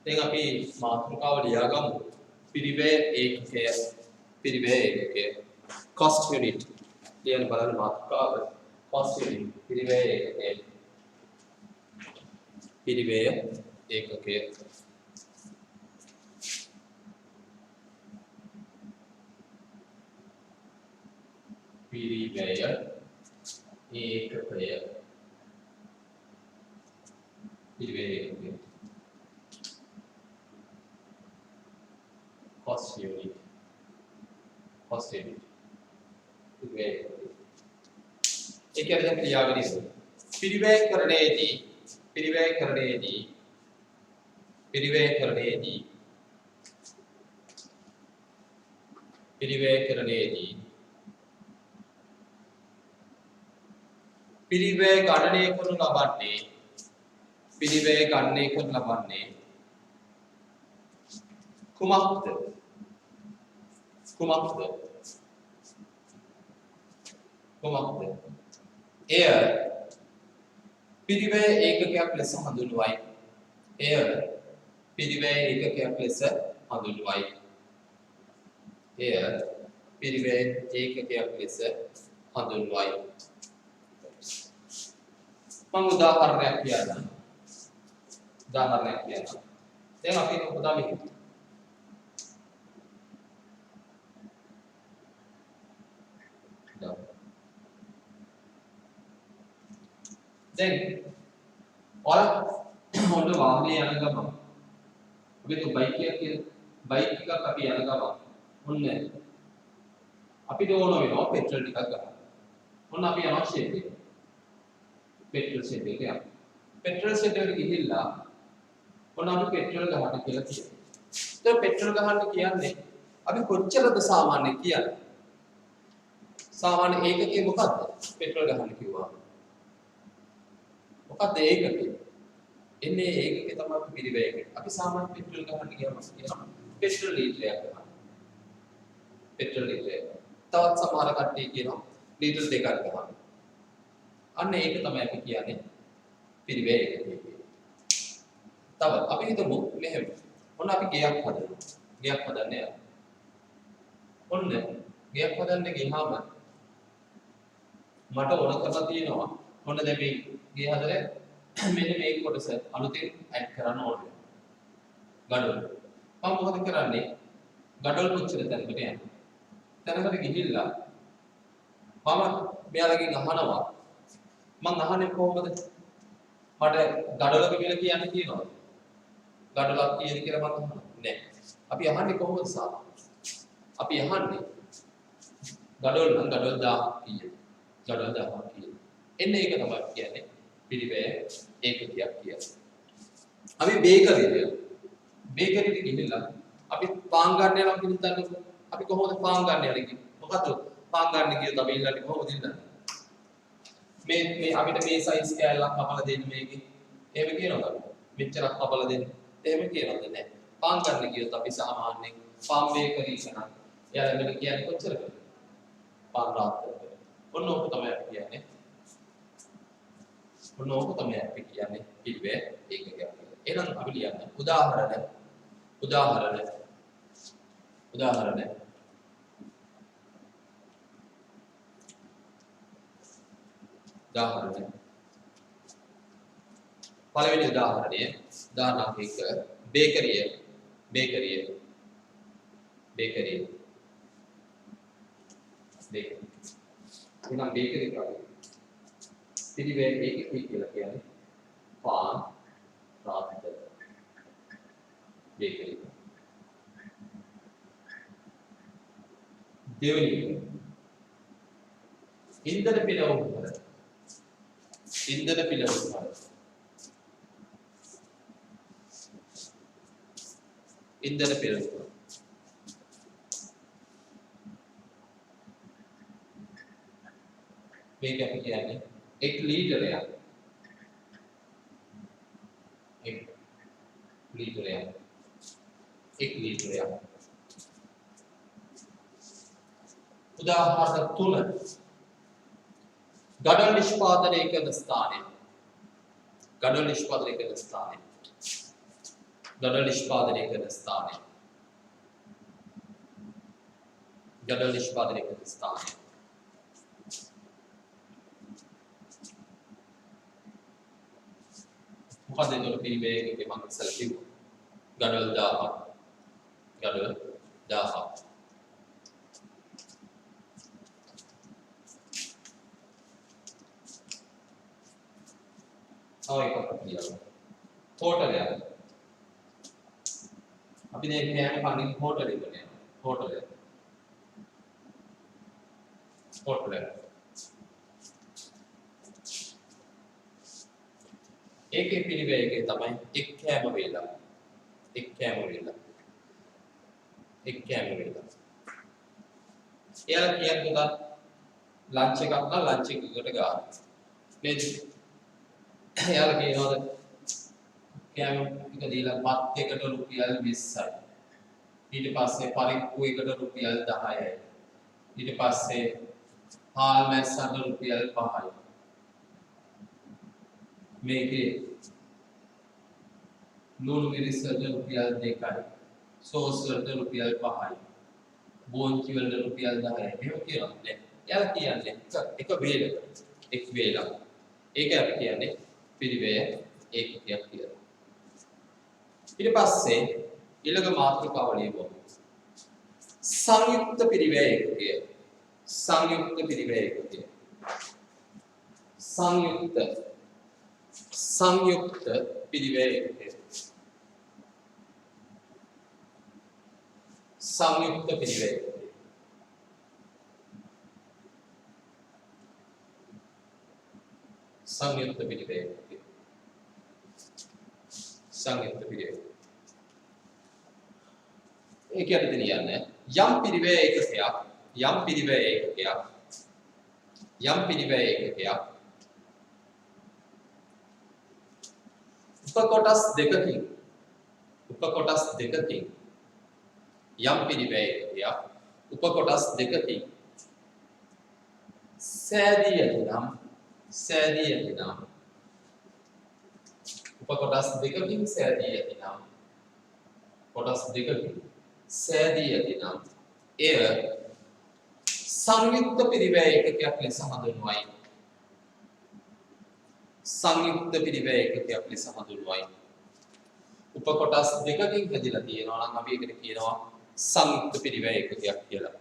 දැන් අපි මාතෘකාව ලියාගමු. පිරිවැය ඒකකය cost unit ලියන්න බලන්න මාතෘකාව cost unit පිරිවැය ඒකකය cost unit ඒක අපි දැන් ලියාගෙන ඉමු. පිරිවැයකරණයේදී පිරිවැය ගණනය කරනු ලබන්නේ කුමක්ද? එය පිරිවැය ඒකකයක් ලෙස හඳුන්වයි. මම උදාහරණයක් කියන්නම්. දැන් අපි උදාහරණයක් හිතමු. දැන් ඔයාලා මොන වාහනේ යන ගමන් අපි તો බයික් එකක් අපි යන ගමන් ඔන්න අපිට ඕන වෙනවා පෙට්‍රල් ටිකක් ගන්න. ඔන්න අපි යනවා ෂෙඩ් එකට. පෙට්‍රල් ෂෙඩ් එකට යනවා. පෙට්‍රල් ෂෙඩ් එකට ගිහිල්ලා ඔන්න අපි පෙට්‍රල් ගහන්න කියලා කියනවා. ඒතර පෙට්‍රල් ගහන්න කියන්නේ අපි කොච්චරද සාමාන්‍ය කියන්නේ? සාමාන්‍ය ඒකකේ මොකද්ද? පෙට්‍රල් ගහන්න කිව්වා. මොකක්ද ඒකකේ? එන්නේ ඒකකේ තමයි පිරිවැයක. අපි සාමාන්‍ය පෙට්‍රල් ගහන්න ගියාම පෙට්‍රල් ලීටරයක් ගන්න. තවත් සමහර කට්ටිය කියනවා ලීටර් දෙකක් ගන්න. අන්න ඒක තමයි අපි කියන්නේ පිරිවැය ඒකකේ. තව අපි හිතමු මෙහෙම. ඔන්න අපි ගෙයක් හදනවා. ගෙයක් හදන්න යනවා. ඔන්න ගෙයක් හදන්න ගියාම මට ඕන කරලා තියෙනවා ඔන්න දැන් මේ ගේ හදලා මෙන්න මේ කොටස අලුතෙන් ඇඩ් කරන්න ඕනේ. ගඩොල්. මම මොකද කරන්නේ? ගඩොල් කොච්චර තැනකට යන්නේ? තැනකට ගිහිල්ලා මම මෙයාලගෙන් අහනවා. මං අහන්නේ කොහොමද? මට ගඩොලක මිල කියන්න කියනවද? ගඩොලක් කියද කියලා මං අහනවා. නෑ. අපි අහන්නේ කොහොමද සාම? අපි අහන්නේ ගඩොල් නම් ගඩොල් 1000ක් කීයද? ගඩොල් 1000ක් කීයද? එන්නේ ඒක තමයි කියන්නේ පිරිවැය ඒකකයක් කියලා. අපි බේකරියට ගිහිල්ලා අපි පාන් ගන්න යනවා කියලා හිතන්නකෝ. අපි කොහොමද පාන් ගන්න යන්නේ කියන්නේ? මොකද පාන් ගන්න කියලා අපි ඉල්ලන්නේ කොහොමද ඉල්ලන්නේ? මේ අපිට මේ සයිස් කෑල්ලක් කපලා දෙන්න මේකේ. එහෙම කියනවද? මෙච්චරක් කපලා දෙන්න. එහෙම කියනවද නැහැ. පාන් ගන්න කියොත් අපි සාමාන්‍යයෙන් පාන් බේකරි කරනවා. එයාලා මෙන්න කියන්නේ කොච්චරද? පාන් රාත්තරද. ඔන්න ඕක තමයි අපි කියන්නේ. ඔන්න ඕක තමයි අපි කියන්නේ පිරිවැය ඒකකයක් කියලා. එහෙනම් අපි ලියන්න උදාහරණ පළවෙනි උදාහරණය උදාහරණයක් 1 බේකරිය එහෙනම් බේකරි කරන්නේ පිරිවැය ඒකකය කියලා කියන්නේ පාන් රාත්‍තර බේකරි. දෙවෙනි ඉන්ධන පිනවුම්කර මේක අපි කියන්නේ 1 ලීටරයක් උදාහරණ 3 ගඩොල් නිෂ්පාදනය කරන ස්ථානය ගඩොල් නිෂ්පාදනය කරන ස්ථානය. ගඩොල් නිෂ්පාදනය කරන ස්ථානය. මොකද එතකොට පිරිවැය එකකේ මම ඉස්සෙල්ලා කිව්වා. ගඩොල් 1000ක්. ගඩොල් 1000ක්. තව එකක් කියනවා. හෝටලයක්. අපි දැන් කියන්නේ කන්නේ හෝටලෙකට යනවා. හෝටලයක්. හෝටලයක්. ඒකේ පිළිවෙල එකේ තමයි එක් කෑම වේලා. එක් කෑම වේලා. එක් කෑම වේලා. එයාලා කියන්නේ ලන්ච් එකක් නම් ලන්ච් එකකට ගන්න. නේද? එයාලා කියනවාද කෑම එක දීලා බත් එකට රුපියල් 20යි. ඊට පස්සේ පරිප්පු එකට රුපියල් 10යි. ඊට පස්සේ හාල් මැස්සට රුපියල් 5යි. මේකේ ලුණු මිරිස් වලට රුපියල් 2යි. සෝස් වලට රුපියල් 5යි. බෝන්චි වලට රුපියල් 10යි. මේක කියනවා නේ. එයාලා කියන්නේ එක වේලකට. එක් වේලක්. ඒක අපි කියන්නේ පිරිවැය ඒකකයක් කියලා. ඊට පස්සේ ඊළඟ මාතෘකාව ලියමු. සංයුක්ත පිරිවැය ඒකකය. සංයුක්ත පිරිවැය ඒකකය. සංයුක්ත පිරිවැය ඒකකය. සංයුක්ත පිරිවැය ඒකකය. සංයුක්ත පිරිවැය ඒකකය. සංයුක්ත පිරිවැය. ඒක යටතේ කියන්නේ යම් පිරිවැය ඒකකයක් උපකොටස් දෙකකින් යම් පිරිවැය ඒකකයක් උපකොටස් දෙකකින් සෑදී ඇතිනම් උපකොටස් දෙකකින් සෑදී ඇතිනම් එය සංයුක්ත පිරිවැය ඒකකයක් ලෙස හඳුන්වයි. සංයුක්ත පිරිවැය ඒකකයක් ලෙස හඳුන්වයි. උපකොටස් දෙකකින් හැදිලා තියෙනවා නම් අපි ඒකට කියනවා සංයුක්ත පිරිවැය ඒකකයක් කියලා.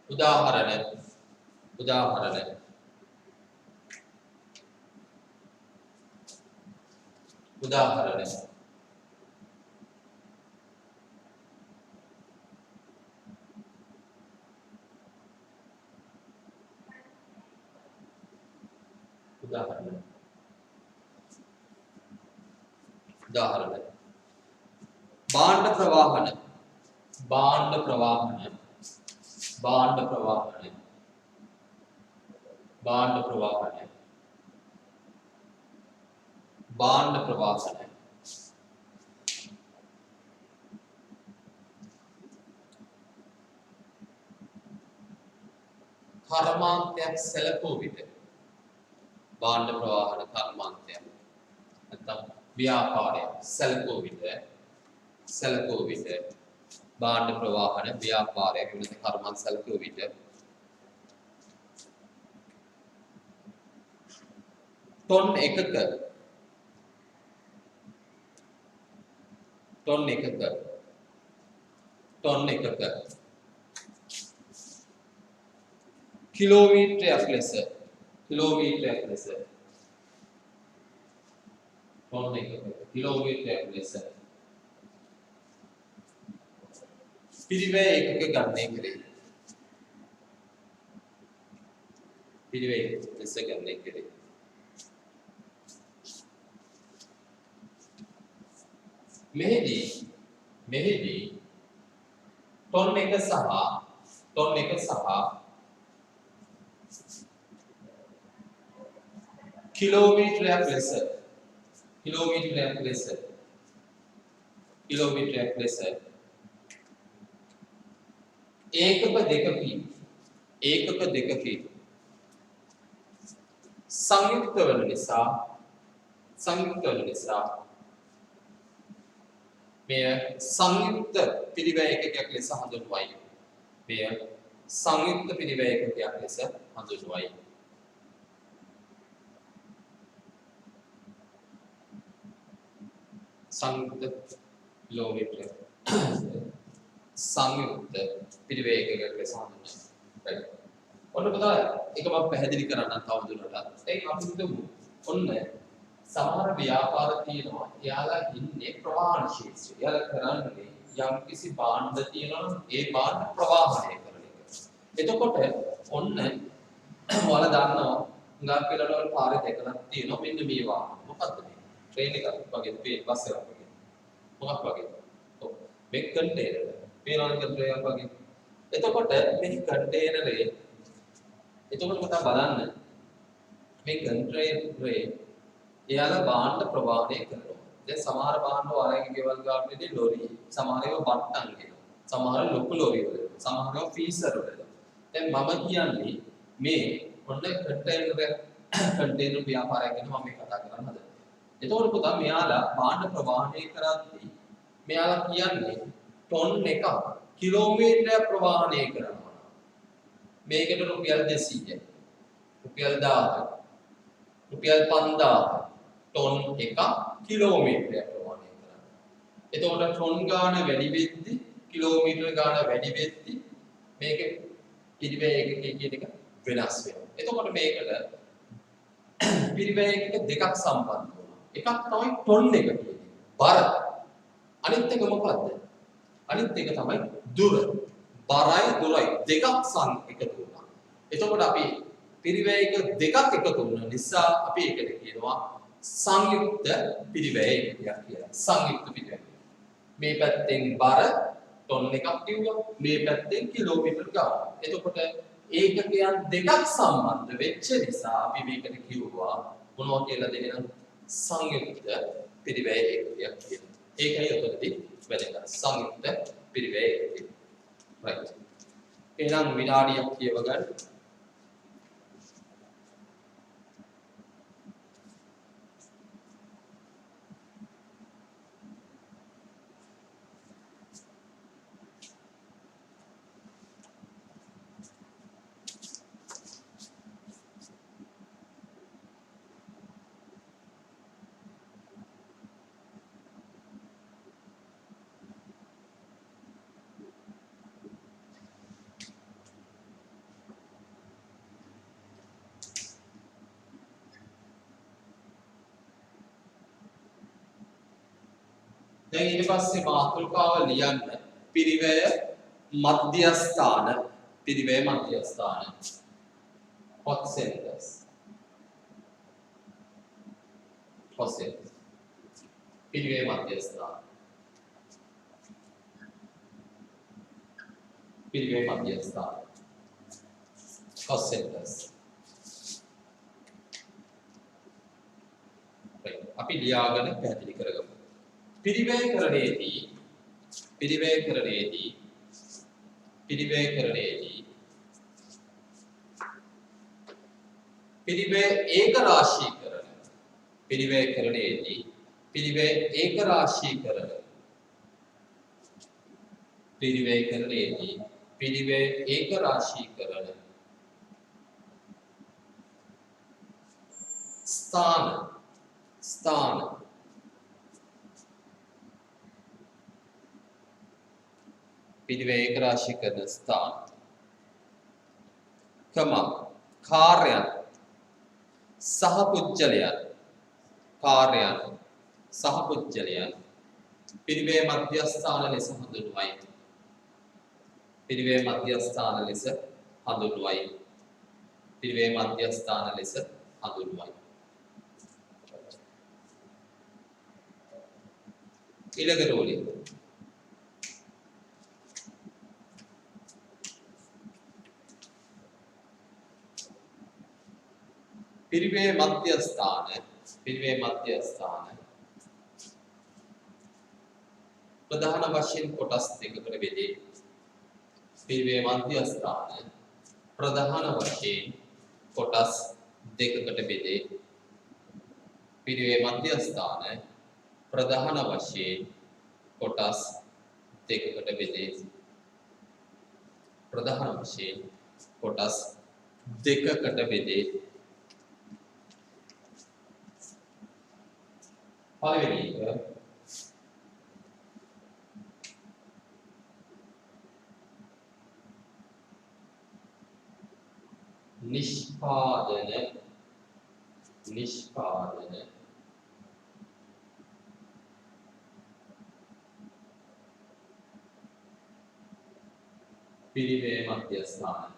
උදාහරණ භාණ්ඩ ප්‍රවාහන කර්මාන්තයක් සැලකූ විට භාණ්ඩ ප්‍රවාහන කර්මාන්තයක් නැත්නම් ව්‍යාපාරයක් සැලකූ විට භාණ්ඩ ප්‍රවාහන ව්‍යාපාරයක් වෙනත කර්මාන්ත සැලකූ විට ටොන් එකක කිලෝමීටරයක් ලෙස පිරිවැය ඒකක ගණනය කෙරේ. මෙහිදී ටොන් එක සහ කිලෝමීටරයක් ලෙස ඒකක දෙකකින් සංයුක්ත වන නිසා සංයුක්ත වන නිසා මෙය සංයුක්ත පිරිවැය එකකයක් ලෙස හඳුන්වයි. මෙය සංයුක්ත පිරිවැය එකකයක් ලෙස හඳුන්වයි. සංයුක්ත කිලෝමීටර සංයුක්ත පිරිවැය එකකයක් ලෙස හඳුන්වයි. right. ඔන්න පුතා ඒක මම පැහැදිලි කරන්නම් තවදුරටත්. ඒක අපි හිතමු ඔන්න සමහර ව්‍යාපාර තියෙනවා. එයාලා ඉන්නේ ප්‍රවාහන ශේෂ්ත්‍රය. එයාලා කරන්නේ යම්කිසි භාණ්ඩ තියෙනවා ඒ භාණ්ඩ ප්‍රවාහනය කරන එක. එතකොට ඔන්න ඔයාලා දන්නවා හුඟක් වෙලාවට වල පාරේ දැකලා තියෙනවා මෙන්න මේ වාහන. මොකද්ද මේ? ට්‍රේන් එකක් වගේ බස් එකක් වගේ. මොකක් වගේ? ඔව්. මේ කන්ටේනර්. පේනවද කන්ටේනර් වගේ? එතකොට මේ කන්ටේනරේ එතකොට පුතා බලන්න මේ කන්ටේනරේ එයාලා භාණ්ඩ ප්‍රවාහනය කරනවා. දැන් සමහර භාණ්ඩ වලගේ ගෙවල් ගාටේදී ලොරි, සමහර ඒවා බට්ටන් කියනවා. සමහර ලොකු ලොරි වල, සමහර ඒවා ෆීසර් වල. දැන් මම කියන්නේ මේ ඔන්න කන්ටේනර් ව්‍යාපාරය ගැන මම කතා කරන්න හදන්නේ. එතකොට පුතා මෙයාලා භාණ්ඩ ප්‍රවාහනය කරද්දී මෙයාලා කියන්නේ ටොන් එකක් කිලෝමීටරයක් ප්‍රවාහනය කරනවා. මේකට රුපියල් 200යි. රුපියල් 1000යි. රුපියල් 5000යි. ටොන් එක කිලෝමීටරයක් ප්‍රමාණය කරනවා. එතකොට ටොන් ගාන වැඩි වෙද්දී කිලෝමීටර ගාන වැඩි වෙද්දී මේක පිරිවැය එකකේ කියන එක වෙනස් වෙනවා. එතකොට මේකට පිරිවැය එකක දෙකක් සම්බන්ධ වෙනවා. එකක් තමයි ටොන් එක කියන්නේ. බර. අනිත් එක මොකද්ද? අනිත් එක තමයි දුර. බරයි දුරයි දෙකක් එකතු වුණා. එතකොට අපි පිරිවැය එක දෙකක් එකතු වුණ නිසා අපි ඒකට කියනවා සංයුක්ත පිරිවැය එකක් කියලා. සංයුක්ත පිරිවැය. මේ පැත්තෙන් බර ටොන් එකක් කිව්වා. මේ පැත්තෙන් කිලෝමීටර් ගාන. එතකොට ඒකකයන් දෙකක් සම්බන්ධ වෙච්ච නිසා අපි මේකට කිව්වා මොනවා කියලා දෙන්න සංයුක්ත පිරිවැය එකක් කියලා. ඒකයි උතරදී වැදගත්. සංයුක්ත පිරිවැය එකක්. right. එහෙනම් විනාඩියක් කියව ගන්න. දැන් ඊට පස්සේ මාතෘකාව ලියන්න පිරිවැය මධ්‍යස්ථාන hot centers පිරිවැය මධ්‍යස්ථාන hot centers අපි ලියාගෙන පැහැදිලි කරගමු. පිරිවැයකරණයේදී පිරිවැය ඒකරාශීකරණ ස්ථාන පිරිවැය ඒකරාශීකරණ ස්ථාන කාර්යයන් සහ පුජ්‍යලයන් පිරිවැය මධ්‍යස්ථාන ලෙස හඳුන්වයි. ඊළඟ රෝලේ පිරිවැය මධ්‍යස්ථාන ප්‍රධාන වශයෙන් කොටස් දෙකකට බෙදේ. පිරිවැය මධ්‍යස්ථාන ප්‍රධාන වශයෙන් කොටස් දෙකකට බෙදේ. පිරිවේ මධ්‍යස්ථාන ප්‍රධාන වශයෙන් කොටස් දෙකකට බෙදේ. ප්‍රධාන වශයෙන් කොටස් දෙකකට බෙදේ. පළවෙනි එක නිෂ්පාදන පිරිවේ මධ්‍යස්ථාන.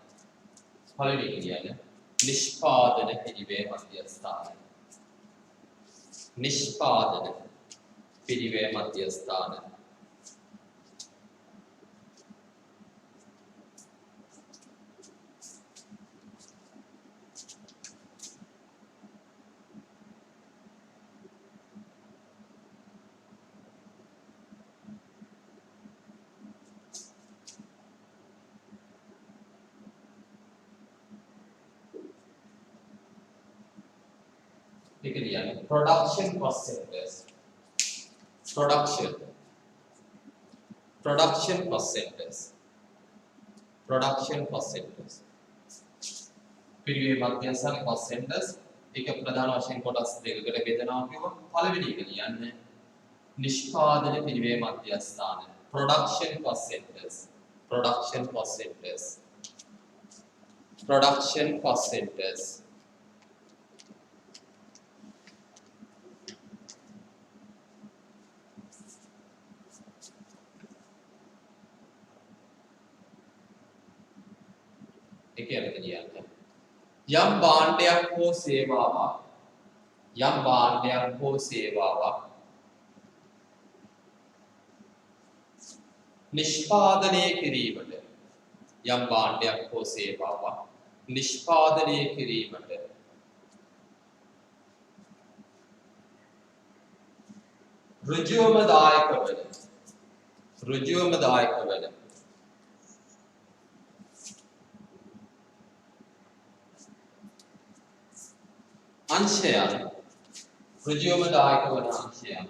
පළවෙනි කියන්නේ නිෂ්පාදන පිරිවේ මධ්‍යස්ථාන. නිෂ්පාදන පිරිවේ මධ්‍යස්ථාන. production cost centers. Production cost centers. පිරිවේ මධ්‍යස්ථාන cost centers එක ප්‍රධාන වශයෙන් කොටස් දෙකකට බෙදනවා කියවොත් පළවෙනි එක කියන්නේ නිෂ්පාදන පිරිවේ මධ්‍යස්ථාන production cost centers. යම් භාණ්ඩයක් හෝ සේවාවක් නිෂ්පාදනය කිරීමට ඍජුවම දායක වන अंशයන් ඍජුවම දායක වන अंशයන්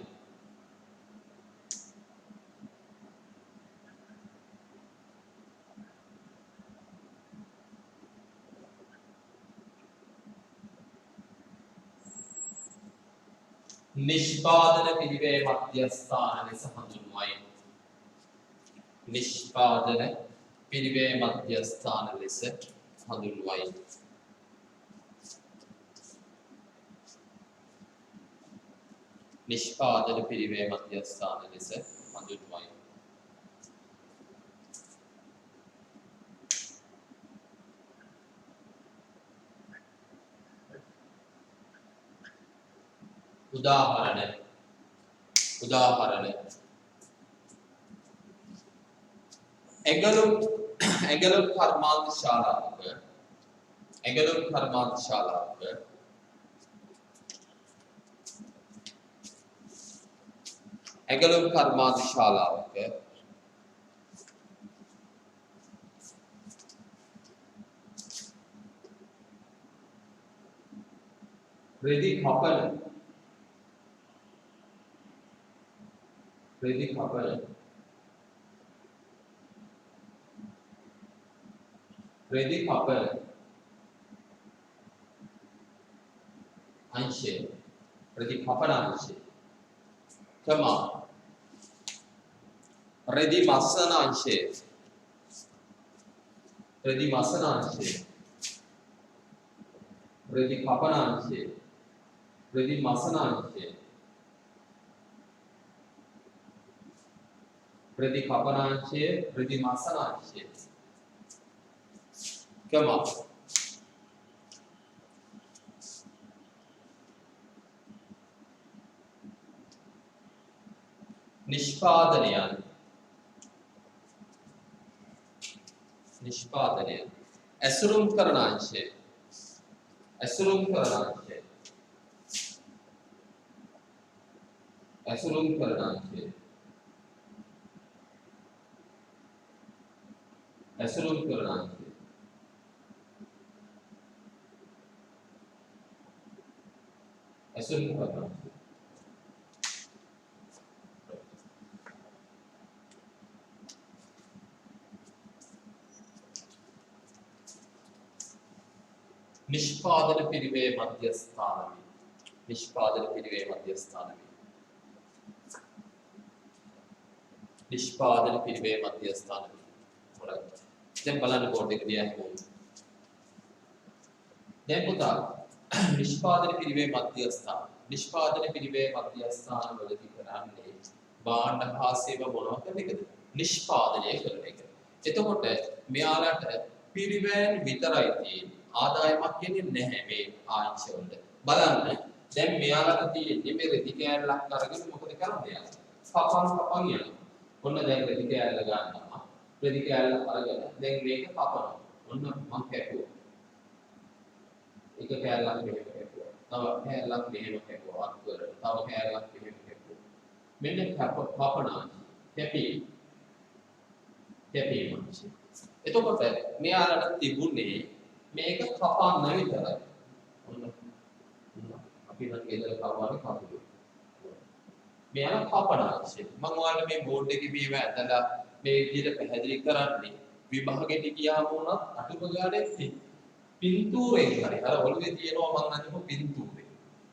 නිෂ්පාදන පිරිවේ මධ්‍යස්ථාන ලෙස හඳුන්වයි. නිෂ්පාදන පිරිවේ මධ්‍යස්ථාන ලෙස හඳුන්වයි. නිෂ්පාදන පිරිවේ මධ්‍යස්ථාන ලෙස හඳුන්වයි. උදාහරණ ඇගලුම් කර්මාන්ත ශාලාවක රෙදි කපන अंशे प्रतिपपन अंशे कमा प्रतिमसन अंशे प्रतिपपन अंशे प्रतिमसन अंशे प्रतिपपन अंशे प्रतिमसन अंशे कमा निष्पादनयन ඇසුරුම් කරන අංශය ඇසුරු කරනවා. නිෂ්පාදන පිරිවේ මධ්‍යස්ථාන වේ. නිෂ්පාදන පිරිවේ මධ්‍යස්ථාන වේ. නිෂ්පාදන පිරිවේ මධ්‍යස්ථාන වේ. right. දැන් බලන්න බෝඩ් එක දිහා හිමු. දැන් පුතා නිෂ්පාදන පිරිවේ මධ්‍යස්ථාන. නිෂ්පාදන පිරිවේ මධ්‍යස්ථාන වලදී කරන්නේ භාණ්ඩ හා සේවා මොනවා කරන එකද? නිෂ්පාදනය කරන එක. එතකොට මෙයාලට පිරිවෙන් විතරයි තියෙන්නේ. ආදායමක් කියන්නේ නැහැ මේ ආංශවල. බලන්න දැන් මෙයාලට තියෙන්නේ මේ රෙදි කෑල්ලක් අරගෙන මොකද කරන්නේ? කපන් යනවා. ඔන්න දැන් රෙදි කෑල්ල ගන්නවා. රෙදි කෑල්ල අරගෙන දැන් මේක කපනවා. ඔන්න මම කැපුවා. එක කෑල්ලක් මෙහෙම කැපුවා. තව කෑල්ලක් මෙහෙම කැපුවා. අත්වල. තව කෑල්ලක් මෙහෙම කැපුවා. මෙන්න කපනවා. කැපීම. එතකොට මෙයාලට තිබුණේ මේක කපන්න විතරයි. ඔන්න අපි නම් ගෙදර කවන්නේ කපුලු. මෙයාලා කපන අවශ්‍යයි. මම ඔයාලට මේ බෝඩ් එකේ මේව ඇඳලා මේ විදිහට පැහැදිලි කරන්නේ විභාගෙට ගියාම උනත් අටුප ගානේ පින්තූරෙන් හරි අර ඔළුවේ තියෙනවා මම අඳපු පින්තූරේ.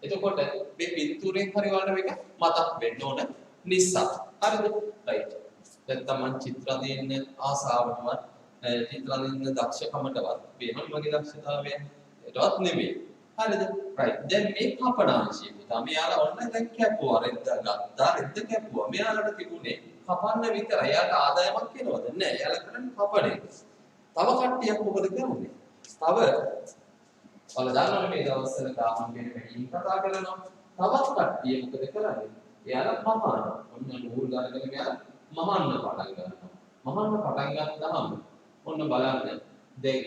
එතකොට මේ පින්තූරෙන් හරි ඔයාලට මේක මතක් වෙන්න ඕන නිසා. හරිද? රයිට්. නැත්නම් මම චිත්‍ර දින්න ආසාවටවත් චිත්‍ර දින්න දක්ෂකමටවත් වෙනම මගේ දක්ෂතාවය ඒවත් නෙමෙයි. හරිද? රයිට්. දැන් මේ කපනාංශය පුතා මෙයාලා ඔන්න දැන් කැපුවා රෙද්ද ගත්තා රෙද්ද කැපුවා. මෙයාලට තිබුණේ කපන්න විතරයි. එයාට ආදායමක් එනවද? නැහැ. එයාලා කරන්නේ කපන එක. තව කට්ටියක් මොකද කරන්නේ? තව ඔයාලා දන්නවනේ මේ දවස්වල ගාමන් ගැන වැඩි කතා කරනවා. තවත් කට්ටිය මොකද කරන්නේ? එයාලා මහාන. ඔන්න නූල් ගානගෙන මෙයාලා මහාන්න පටන් ගන්නවා. මහාන්න පටන් ගත්තාම ඔන්න බලන්න දැන්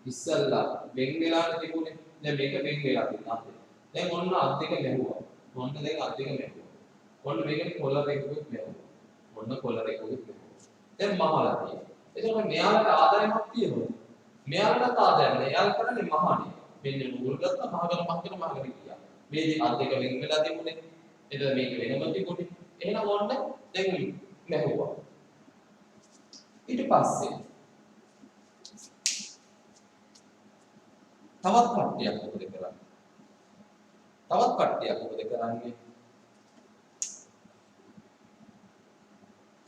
ඉස්සල්ලා වෙන් වෙලාට තිබුණේ දැන් මේක වෙන් වෙලා තියෙනවා. දැන් ඔන්න අත් දෙක ගැහුවා. ඔන්න දැන් අත් දෙක ගැහුවා. ඔන්න මේකට කොලර් එකකුත් ගැහුවා. ඔන්න කොලර් එකකුත් ගැහුවා. දැන් මහලා තියෙනවා. එතකොට මෙයාලට ආදායමක් තියෙනවා. මෙයාලට ආදායම නෑ. එයාලා කරන්නේ මහානේ. මෙන්න නූල් ගත්තා මහගෙන ගියා. මේ අත් දෙක වෙන් වෙලා තිබුණේ. එතකොට මේක වෙනම තිබුණේ. එහෙනම් ඔන්න දැන් ගැහුවා. ඊට පස්සේ තවත් කට්ටියක් මොකද කරන්නේ? තවත් කට්ටියක් මොකද කරන්නේ?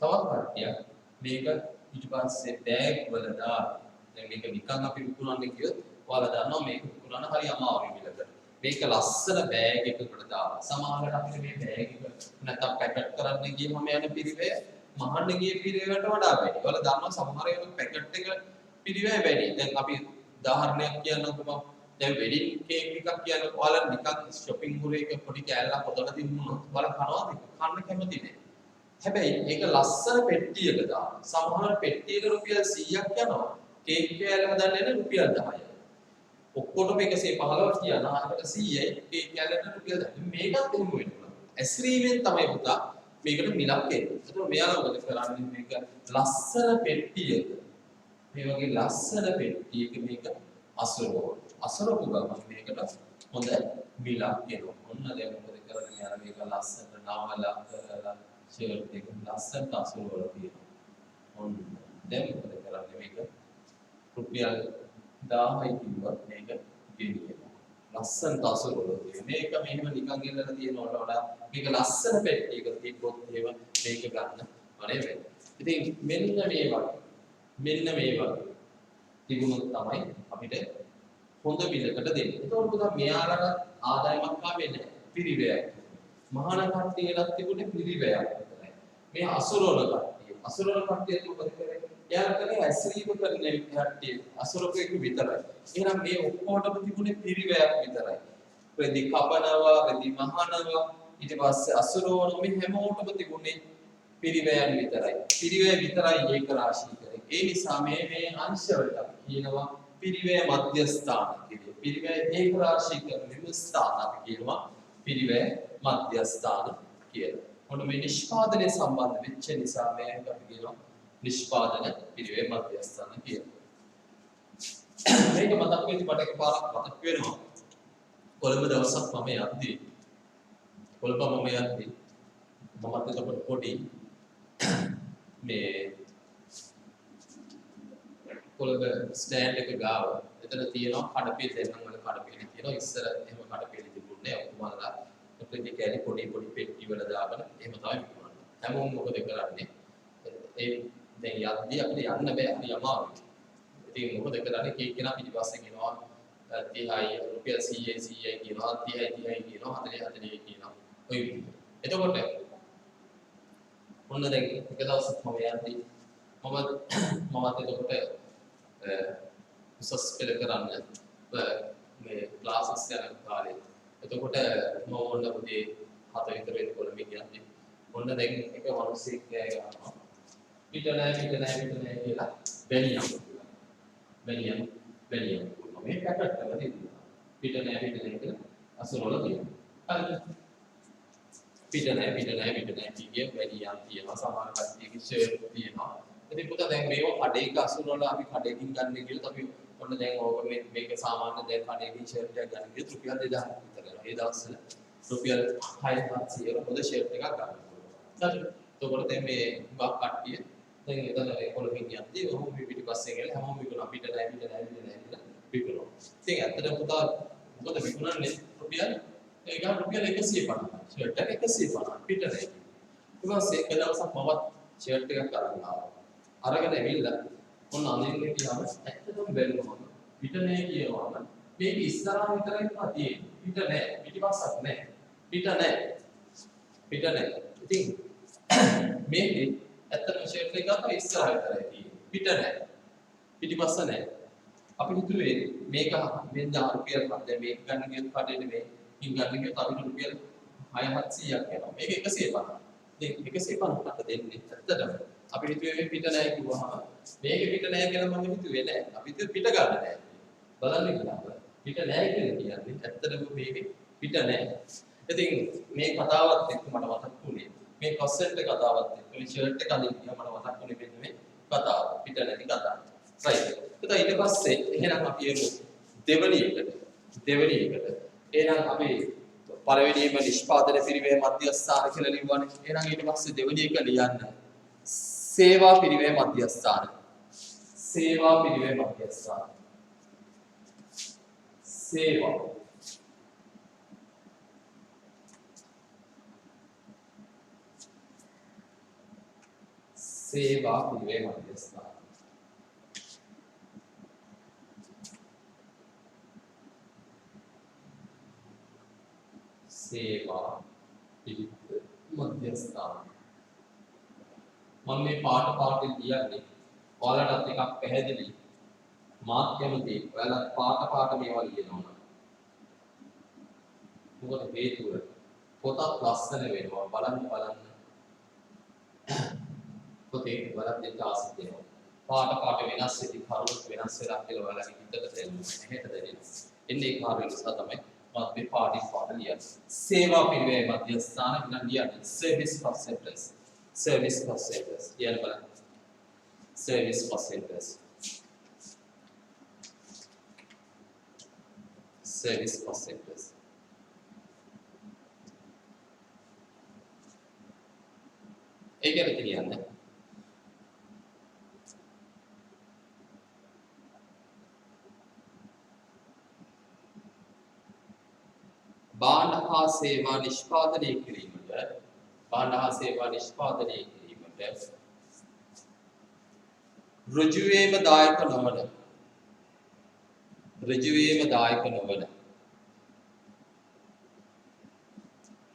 තවත් කට්ටියක් මේක ඊට පස්සේ බෑග් වල දාලා දැන් මේක නිකන් අපි විකුණන්නේ කියොත් ඔයාලා දන්නවා මේක විකුණන හරි අමාරුයි මිලකට. මේක ලස්සන බෑග් එකකට දාලා සමහරවිට අපිට මේ බෑග් එක නැත්තම් පැකට් කරන්න ගියම යන පිරිවේ මහන්න ගිය පිරිවේකට වඩා වැඩි. ඔයාලා දන්නවා සමහර ඒවා පැකට් එක පිරිවේ වැඩි. දැන් අපි උදාහරණයක් කියන්නකෝ දැන් වෙඩින් කේක් එකක් කියන්නේ ඔයාලා නිකන් shopping මුරේක පොඩි කෑල්ලක් හොදලා තිබුණොත් ඔයාලා කනවාද? කන්න කැමති නෑ. හැබැයි ඒක ලස්සන පෙට්ටියක දාන්න. සමහර පෙට්ටියක රුපියල් 100ක් යනවා. කේක් කෑල්ල හදන්න රුපියල් 10යි. ඔක්කොටම 115 කියන අකට 100යි කේක් කෑල්ලට රුපියල් 10යි. මේකත් එහෙම වෙනවා. ඇස්රීමෙන් තමයි පුතා මේකට මිලක් එන්නේ. ඒතකොට මෙයාලා මොකද කරන්නේ මේක ලස්සන පෙට්ටියක මේ වගේ ලස්සන පෙට්ටියක මේක අසරපු ගමන් මේකට හොඳ මිලක් එනවා. ඔන්න දැන් මොකද කරන්නේ මෙයාලා මේක ලස්සනට නාවලා කරලා ෂර්ට් එක ලස්සනට අසරවල තියෙනවා. ඔන්න දැන් මොකද කරන්නේ මේක රුපියල් 1000යි කිව්වත් මේක ගෙනියනවා. ලස්සනට අසරවල තියෙන. මේක මෙහෙම නිකන් ගෙල්ලලා තියෙනවට වඩා මේක ලස්සන පෙට්ටියක තිබ්බොත් එහෙම මේක ගන්න අනේ වෙන්නේ. ඉතින් මෙන්න මේ වගේ තිබුණොත් තමයි අපිට හොඳ මිලකට දෙන්නේ. ඒතකොට පුතා මෙයාලට ආදායමක් ආවේ නැහැ. පිරිවැයක්. මහාන කට්ටියලත් තිබුණේ පිරිවැයක් විතරයි. මේ අසුරවල කට්ටිය මොකද කරේ? එයාලා කරේ ඇස්රීම කරන කට්ටිය අසුරකෙක විතරයි. එහෙනම් මේ ඔක්කොටම තිබුණේ පිරිවැයක් විතරයි. රෙදි කපනවා, රෙදි මහනවා, ඊට පස්සේ අසුරවල මේ හැමෝටම තිබුණේ පිරිවැයන් විතරයි. පිරිවැය විතරයි ඒක රාශී කරේ. ඒ නිසා මේ අංශවලට කියනවා පිරිවැය මධ්‍යස්ථාන කියලා. පිරිවැය ඒක රාශී කරන ස්ථාන අපි කියනවා පිරිවැය මධ්‍යස්ථාන කියලා. මොන මේ නිෂ්පාදනයේ සම්බන්ධ වෙච්ච නිසා මේක අපි කියනවා නිෂ්පාදන පිරිවැය මධ්‍යස්ථාන කියලා. මේක මතක් වෙච්ච මට එකපාරක් මතක් වෙනවා. කොළඹ දවසක් මම යද්දී කොළඹ මම යද්දි මමත් එතකොට පොඩි මේ කොළඹ ස්ටෑන්ඩ් එක ගාව එතන තියෙනවා කඩපිල් දෙන්නම් වල කඩපිල් තියෙනවා ඉස්සර එහෙම කඩපිල් තිබුණේ ඔක්කොමලා පොඩි කැලි පොඩි පෙට්ටි වල දාගෙන එහෙම තමයි විකුණන්නේ හැමෝම මොකද කරන්නේ ඒ දැන් යද්දි අපිට යන්න බෑ අපි යමාරුයි ඉතින් මොකද කරන්නේ කී කෙනා පිටිපස්සෙන් එනවා 30යි රුපියල් 100යි කියනවා 30යි කියනවා 40යි කියනවා ඔය එතකොට ඔන්න දැන් එක දවසක් මම යද්දි මමත් එතකොට උසස් පෙළ කරන්න මේ ක්ලාසස් යන කාලේ එතකොට මම ඔන්න උදේ 7 විතර වෙනකොට මේ කියන්නේ ඔන්න දැන් එක මිනිස්සෙක් ගන්නවා පිට නැහැ කියලා බැනියම් මේ පැකට් කරලා දෙන්නවා පිට නැහැ කියලා අසරවල දෙනවා හරිද පිට නැහැ කිය බැනියම් තියෙනවා සමහර කට්ටියගේ ෂර්ට් තියෙනවා ඉතින් පුතා දැන් මේවා කඩේක අසුරවල අපි කඩේකින් ගන්න කියලා අපි ඔන්න දැන් ඕක මේක සාමාන්‍ය දැන් කඩේකින් ෂර්ට් එකක් ගන්න ගියොත් රුපියල් 2000ක් විතර යනවා. ඒ දවස්වල රුපියල් 600 හොඳ ෂර්ට් එකක් ගන්න පුළුවන්. හරි. එතකොට දැන් මේ බක් කට්ටිය දැන් එතන කොළඹින් යද්දී ඔහොම පිටිපස්සෙන් ගිහලා හැමෝම විකුණනවා පිට නැහැ කියලා විකුණනවා. ඉතින් ඇත්තටම පුතා මොකද විකුණන්නේ රුපියල් ඒ ගාන රුපියල් 150. ෂර්ට් එක 150 පිට නැහැ. ඊට පස්සේ එක දවසක් මමත් ෂර්ට් එකක් අරන් ආවා. අරගෙන ඇවිල්ලා ඔන්න අඳින්නේ කියවම ඇත්තටම බැලුවම පිට නැහැ කියවම මේක ඉස්සරහා විතරයි තියෙන්නේ පිට නැහැ පිටිපස්සක් නැහැ පිට නැහැ ඉතින් මේකේ ඇත්තටම ෂර්ට් එක ගත්තා ඉස්සරහා විතරයි තියෙන්නේ පිට නැහැ පිටිපස්ස නැහැ අපි හිතුවේ මේක මෙන් 10 රුපියල් දැන් මේක ගන්න ගියොත් කඩේට මේකින් ගන්න ගියොත් අපිට රුපියල් 600ක් යනවා මේක 150 දැන් 150කට දෙන්නේ ඇත්තටම අපි හිතුවේ පිට නැහැ කිව්වහම මේක පිට නැහැ කියලා මම හිතුවේ නෑ. අපි හිතුවේ පිට ගන්න නැහැ. බලන්න කියලා. පිට නැහැ කියලා කියන්නේ ඇත්තටම මේක පිට නැහැ. ඉතින් මේ කතාවත් එක්ක මට මතක් වුණේ මේ කොස්සෙට් එක කතාවත් එක්ක මේ ෂර්ට් එක අඳින්න මට මතක් වුණේ මෙන්න මේ කතාව. පිට නැති කතාව. රයිට්. එතකොට ඊට පස්සේ එහෙනම් අපි එමු දෙවනි එකට. එහෙනම් අපි පළවෙනිම නිෂ්පාදන පිරිවේ මධ්‍යස්ථාන කියලා ලියවනේ. එහෙනම් ඊට පස්සේ දෙවනි එක ලියන්න. सेवा पिरिवे मध्यस्थान सेवा पिरिवे मध्यस्थान सेवा पिरिवे मध्यस्थान මම මේ පාට ලියන්නේ ඔයාලටත් එකක් පැහැදිලි මාත් කැමති ඔයාලා පාට මේවා ලියනවා මොකද හේතුව පොතක් ලස්සන වෙනවා බලන්න පොතේ වලක් දෙක ආසිත වෙනවා පාට වෙනස් වෙති කරුණු වෙනස් වෙලා කියලා ඔයාලගේ හිතට දැනෙනවා එහෙට දැනෙනවා එන්නේ ඒ කාර්යය නිසා තමයි මම මේ පාට ලියන්නේ සේවා පිරිවේ මධ්‍යස්ථාන කියලා ලියන්නේ service concepts service cost centers here බලන්න service cost centers ඒක ඇරෙත් කියන්නේ භාණ්ඩ හා සේවා නිෂ්පාදනය කිරීමට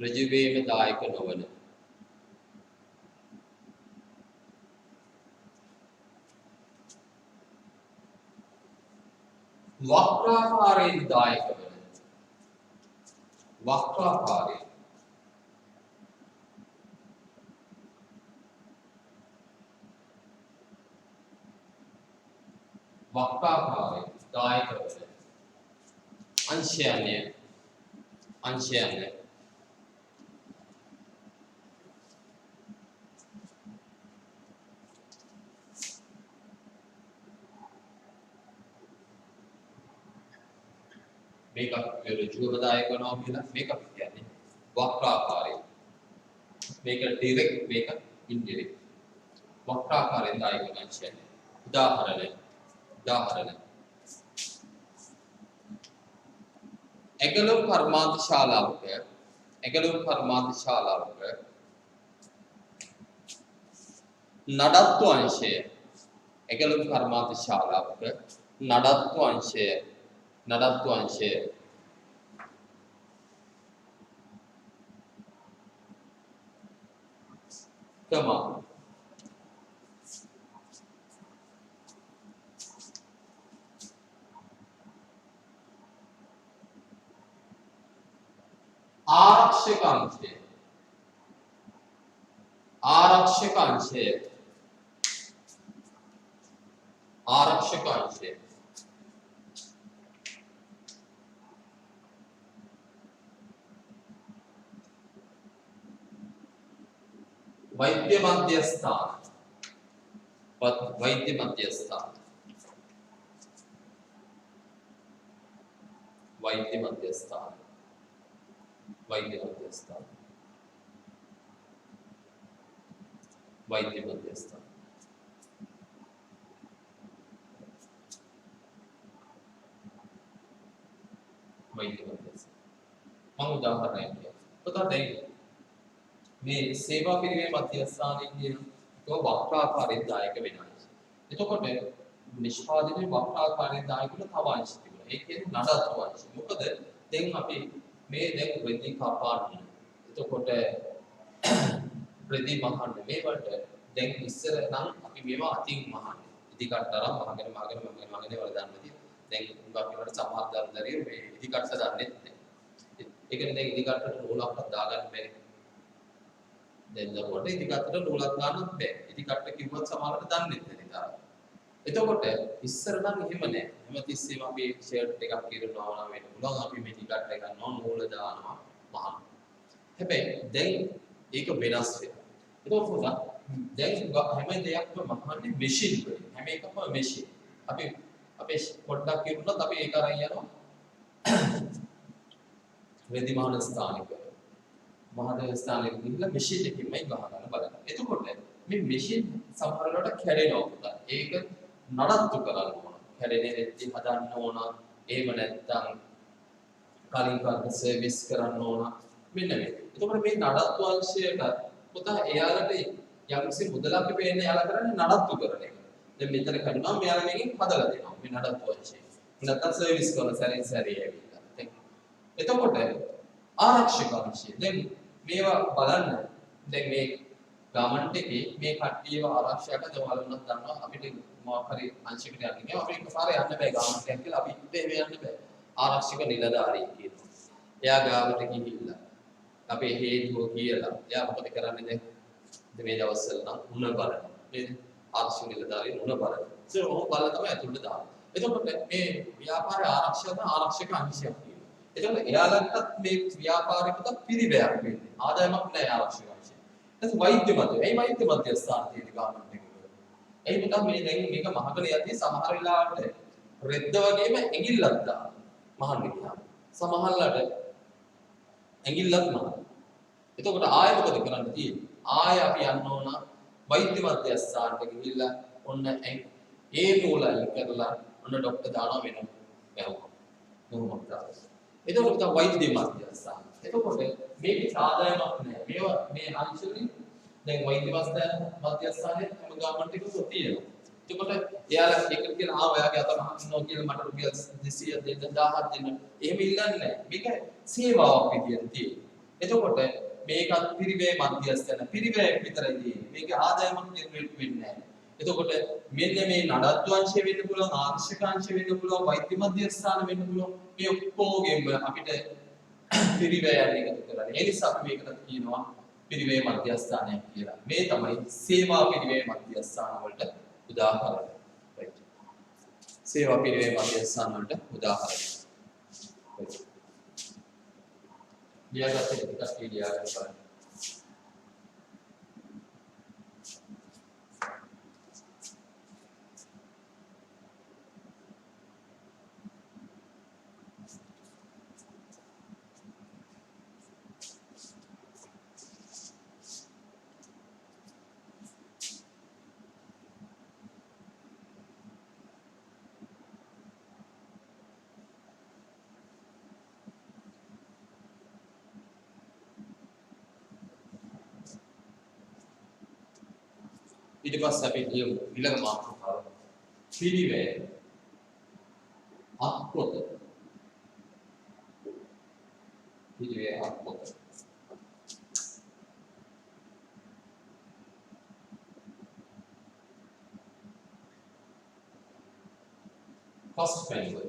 ඍජුවේම දායක නොවන වක්‍රාකාරයෙන් දායක වන වක්‍රාකාරයෙන් දායක වන අංශයන්ය මේක ඍජුවම දායක වෙනවා කියලා මේක කියන්නේ වක්‍රාකාරය මේක ඩිරෙක්ට් මේක ඉන්ඩිරෙක්ට්. වක්‍රාකාරයෙන් දායක වෙන අංශය. උදාහරණ ඇගලුම් කර්මාන්ත ශාලාවක නඩත්තු අංශය කමා ආරක්ෂක අංශය වෛද්‍ය මධ්‍යස්ථාන මම උදාහරණයක් කියන්නම්. පුතා දැන් මේ සේවා පිරිවේ මධ්‍යස්ථානයේ කියන වක්‍රාකාරයෙන් දායක වෙනවා. එතකොට නිෂ්පාදනයේ වක්‍රාකාරයෙන් දායක වෙන තව අංශ තිබුණා. ඒ කියන්නේ නඩත්තු අංශ. මොකද දැන් අපි මේ දැන් රෙදි කපාන්න. එතකොට රෙදි මහන්න මේවට දැන් ඉස්සර නම් අපි මේවා අතින් මහන්නේ. ඉදිකට්ටරම් මහගෙන වල දාන්නදී දැන් උගක් වලට සමහර දරුදරිය මේ ඉදිකට්ට දාන්නේ නැහැ. ඒකනේ දැන් ඉදිකට්ටට නූලක්වත් දාගන්න බැරි. දැන් දරුවට ඉදිකට්ටට නූලක් දාන්නත් බෑ. ඉදිකට්ට කිව්වත් සමහරට දන්නේ නැහැ. එතකොට ඉස්සර නම් එහෙම නැහැ. හැමතිස්සෙම අපි ෂර්ට් එකක් කිරනවා නම් වෙන්න පුළුවන්. අපි මේ ඉදිකට්ට එක ගන්නවා නූල දානවා මහන්න. හැබැයි දැන් ඒක වෙනස් වෙනවා. එතකොට දැන් හැම දෙයක්ම මහන්නේ මැෂින් වලින්. හැම එකම මැෂින්. අපි අපේ පොඩ්ඩක් කිරුණොත් අපි ඒක අරන් යනවා. රෙදිමාන ස්ථානික මහදේව ස්ථානෙට ගිහිල්ලා මැෂින් එකකින්මයි ගහ ගන්න බලන්න. එතකොට මේ මැෂින් සමහර වෙලාවට කැඩෙනවා. ඒක නඩත්තු කරන්න ඕන. කැඩෙන්නේ නැති හදන්න ඕන. එහෙම නැත්නම් කලින් කරන සර්විස් කරන්න ඕන. මෙන්න මේ. එතකොට මේ නඩත්තු අංශයට පුතා එයාලට යම්කිසි මුදලක් දෙන්නේ එයාලා කරන්නේ නඩත්තු කරන එක. දැන් මෙතන කඩනවා මෙයාලා මේකෙන් හදලා දෙනවා. මේ නඩත්තු අංශය. නැත්නම් සර්විස් කරන සැරේ ඇවිල්ලා. එතකොට ආරක්ෂක අංශය. දැන් මේවා බලන්න. දැන් මේ ගාමන්ට් එකේ මේ කට්ටියව ආරක්ෂක දවල්ුණක් ගන්නවා අපිට මොකක් හරි අංශයකට යන්න ගියාම අපිට එකපාරේ යන්න බෑ ගාමන්ට් එකක් කියලා අපි ඉබේ යන්න බෑ. ආරක්ෂක නිලධාරියෙක් කියනවා. එයා ගාවට ගිහිල්ලා අපේ හේතුව කියලා. එයා මොකද කරන්නේ දැන්? මේ දවස්වල නම් උණ බලනවා. නේද? ආරක්ෂක නිලධාරිය උණ බලනවා. ඒක මොහොත බලලා තමයි ඇතුළට දාන්නේ. එතකොට මේ ව්‍යාපාර ආරක්ෂක අංශයක් කියනවා. එතකොට එයාලටත් මේ ව්‍යාපාරිකට පිරිවැයක් වෙන්නේ. ආදායමක් නැහැ ආරක්ෂක අංශය. ඊට වෛද්‍ය මධ්‍ය. ඒ වෛද්‍ය මධ්‍යස්ථාන තියෙන ගාමන්ට් එකේ. ඒ පුතා මේ දැන් මේක මහකල යද්දී සමහර වෙලාවට රෙද්ද වගේම ඇඟිල්ලක් දානවා. මහන්නේ ගියාම. සමහරලාට ඇඟිල්ලක් මහන. එතකොට ආයෙ මොකද කරන්න තියෙන්නේ? ආයෙ අපි යන්න ඕන වෛද්‍ය මධ්‍යස්ථානට ගිහිල්ලා ඔන්න ඒ නූල අයින් කරලා ඔන්න ડોක්ටර් දානවා වෙනවා. බැලුවා. මොනවද දාන්නේ? එතකොට තමයි වෛද්‍ය මධ්‍යස්ථාන. එතකොට මේක ආදායමක් නෑ. මේවා මේ අංශවලින් දැන් වෛද්‍ය මධ්‍යස්ථානයේ හැම ගාමන්ට් එකකම තියෙනවා. එතකොට එයාලා එකට කියන ඔයාගේ අත මහන්නෝ කියලා මට රුපියල් 200 දෙන්න 1000ක් දෙන්න. එහෙම ඉල්ලන්නේ නෑ. මේක සේවාවක් විදියට තියෙනවා. එතකොට මේකත් පිරිවේ මධ්‍යස්ථාන පිරිවේ විතරයි තියෙන්නේ. මේක ආදායමක් ජෙනරේට් වෙන්නේ නෑ. එතකොට මෙන්න මේ නඩත්තු අංශය වෙන්න පුළුවන් ආරක්ෂක අංශය වෙන්න පුළුවන් වෛද්‍ය මධ්‍යස්ථාන වෙන්න පුළුවන් මේ ඔක්කොගෙම අපිට පිරිවැයන් එකතු කරන්නේ. ඒ නිසා අපි මේකට කියනවා පිරිවේ මධ්‍යස්ථානයක් කියලා. මේ තමයි සේවා පිරිවේ මධ්‍යස්ථාන වලට උදාහරණ. right. සේවා පිරිවේ මධ්‍යස්ථාන වලට උදාහරණ. right. ලියාගත්ත ටිකක් ලියාගන්න බලන්න. ඊට පස්සේ අපි ලියමු ඊළඟ මාතෘකාව. පිරිවැය අත්පොත. පිරිවැය අත්පොත. First manual.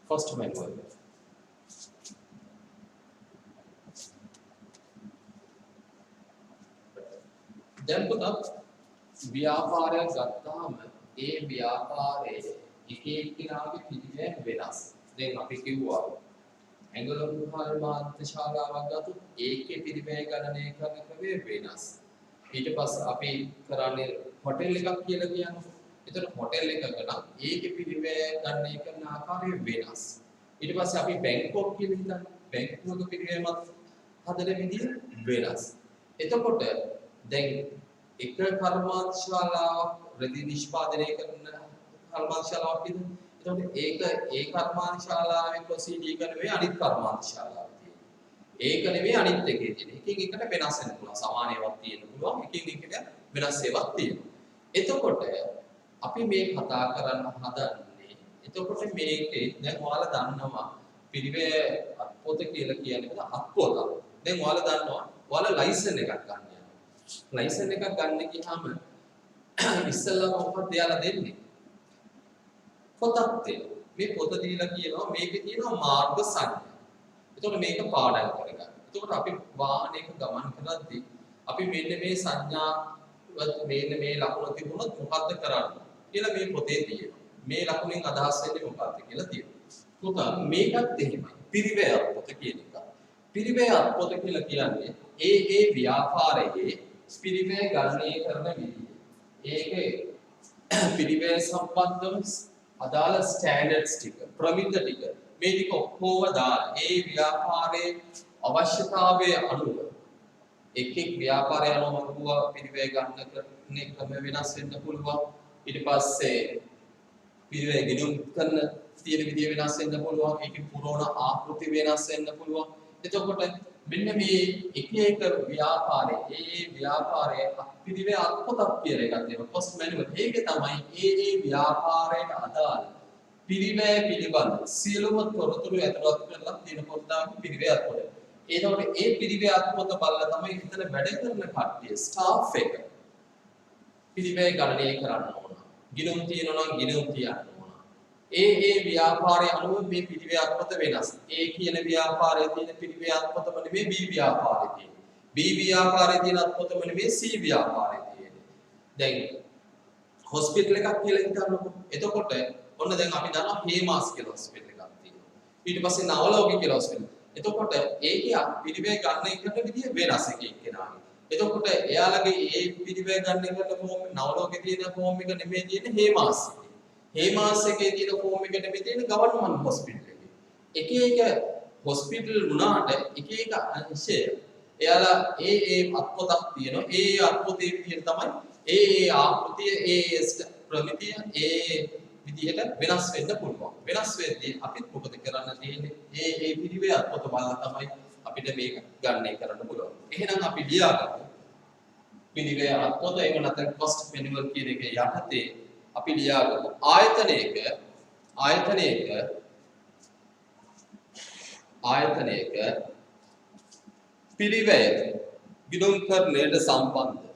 First manual. දැන් පුතා ව්‍යාපාරයක් ගත්තාම ඒ ව්‍යාපාරයේ එක එක්කිනාගේ පිළිවෙල වෙනස්. දැන් අපි කිව්වා ඇඟලුම් මාධ්‍ය ශාලාවක් ගත්තොත් ඒකේ පිළිවෙල ගණනය කරන ක්‍රමය වෙනස්. ඊට පස්සේ අපි කරන්නේ හොටෙල් එකක් කියලා කියනවා. එතකොට හොටෙල් එකක නම් ඒකේ පිළිවෙල ගණනය කරන ආකාරය වෙනස්. ඊට පස්සේ අපි බැංකුවක් කියලා හිතන්න. බැංකුවක පිළිවෙලමත් හදන විදිය වෙනස්. එතකොට දැන් එක කර්මාන්ත ශාලාවක් රෙදි නිෂ්පාදනය කරන කර්මාන්ත ශාලාවක් කියනවා. එතකොට ඒ කර්මාන්ත ශාලාවේ ප්‍රොසීඩියර් එක නෙවෙයි අනිත් කර්මාන්ත ශාලාවේ තියෙන්නේ. ඒක නෙවෙයි අනිත් එකේ තියෙන්නේ. එකින් එකට වෙනස් වෙන්න පුළුවන්. සමාන ඒවාක් තියෙන්න පුළුවන්. එකින් එකට වෙනස් ඒවාක් තියෙනවා. එතකොට අපි මේ කතා කරන්න හදන්නේ එතකොට මේකේ දැන් ඔයාලා දන්නවා පිරිවේ අත්පොත කියලා කියන්නේ අත්පොත. දැන් ඔයාලා දන්නවා ඔයාලා ලයිසන් එකක් ගන්න යනවා. ලයිසන් එකක් ගන්න ගියාම ඉස්සෙල්ලා මොකක්ද යාලා දෙන්නේ? පොතක් දෙනවා. මේ පොත දීලා කියනවා මේකේ තියෙනවා මාර්ග සංඥා. එතකොට මේක පාඩම් කරගන්න. එතකොට අපි වාහනයක ගමන් කරද්දී අපි මෙන්න මේ සංඥා මෙන්න මේ ලකුණ තිබුණොත් මොකද්ද කරන්නේ කියලා මේ පොතේ තියෙනවා. මේ ලකුණෙන් අදහස් වෙන්නේ මොකක්ද කියලා තියෙනවා. පුතා මේකත් එහෙමයි. පිරිවැය පොත කියන එක. පිරිවැය පොත කියලා කියන්නේ ඒ ව්‍යාපාරයේ පිරිවැය ගණනය කරන විදිය. ඒකේ පිරිවැය සම්බන්ධව අදාළ ස්ටෑන්ඩඩ්ස් ටික, ප්‍රමිත ටික මේ ටික ඔක්කොම දාලා ඒ ව්‍යාපාරයේ අවශ්‍යතාවය අනුව එක් ව්‍යාපාරය අනුව මකුවා පිරිවැය ගන්න ක්‍රම වෙනස් වෙන්න පුළුවන්. ඊට පස්සේ පිරිවැය ගෙනුම් කරන තියෙන විදිය වෙනස් වෙන්න පුළුවන්. ඒකේ පුරවන ආකෘති වෙනස් වෙන්න පුළුවන්. එතකොට මෙන්න මේ එක ව්‍යාපාරයේ ඒ ව්‍යාපාරයේ පිරිවැය අත්පොතක් කියලා එකක් තියෙනවා. Post manual. ඒකේ තමයි ඒ ව්‍යාපාරයට අදාළ පිරිවැය පිළිබඳ සියලුම තොරතුරු ඇතුළත් කරලා තියෙන පොත තමයි පිරිවැය අත්පොත. එතකොට ඒ පිරිවැය අත්පොත බලලා තමයි එතන වැඩ කරන කට්ටිය ස්ටාෆ් එක පිරිවැය ගණනය කරන්න ඕන. ගිණුම් තියෙනවා නම් ගිණුම් තියන්න ඕන. ඒ ව්‍යාපාරයේ අනුව මේ පිරිවැය අත්පොත වෙනස්. ඒ කියන ව්‍යාපාරයේ තියෙන පිරිවැය අත්පොතම නෙමෙයි B ව්‍යාපාරයේ තියෙන්නේ. B ව්‍යාපාරයේ තියෙන අත්පොතම නෙමෙයි C ව්‍යාපාරයේ තියෙන්නේ. දැන් හොස්පිටල් එකක් කියලා හිතන්නකෝ. එතකොට ඔන්න දැන් අපි දන්නවා හේමාස් කියලා හොස්පිටල් එකක් තියෙනවා. ඊට පස්සේ නවලෝකී කියලා හොස්පිටල්. එතකොට ඒකේ පිරිවැය ගන්න එකට විදිය වෙනස් එකක් කෙනාගේ. එතකොට එයාලගේ ඒ පිරිවැය ගන්න කරන ෆෝම් නවලෝකේ තියෙන ෆෝම් එක නෙමෙයි තියෙන්නේ හේමාස් එකේ. හේමාස් එකේ තියෙන ෆෝම් එක නෙමෙයි තියෙන්නේ ගවර්න්මන්ට් හොස්පිටල් එකේ. එක හොස්පිටල් වුණාට එක අංශය එයාලා ඒ අත්පොතක් තියෙනවා. ඒ අත්පොතේ විදියට තමයි ඒ ආකෘතිය ඒ ප්‍රමිතිය ඒ විදියට වෙනස් වෙන්න පුළුවන්. වෙනස් වෙද්දී අපිත් මොකද කරන්න තියෙන්නේ? ඒ පිරිවැය අත්පොත බලලා තමයි අපිට මේක ගණනය කරන්න පුළුවන්. එහෙනම් අපි ලියාගමු. පිරිවැය අත්පොත එහෙම නැත්නම් කොස්ට් මැනුවල් කියන එක යටතේ අපි ලියාගමු. ආයතනයක පිරිවැය ගිණුම්කරණයට සම්බන්ධ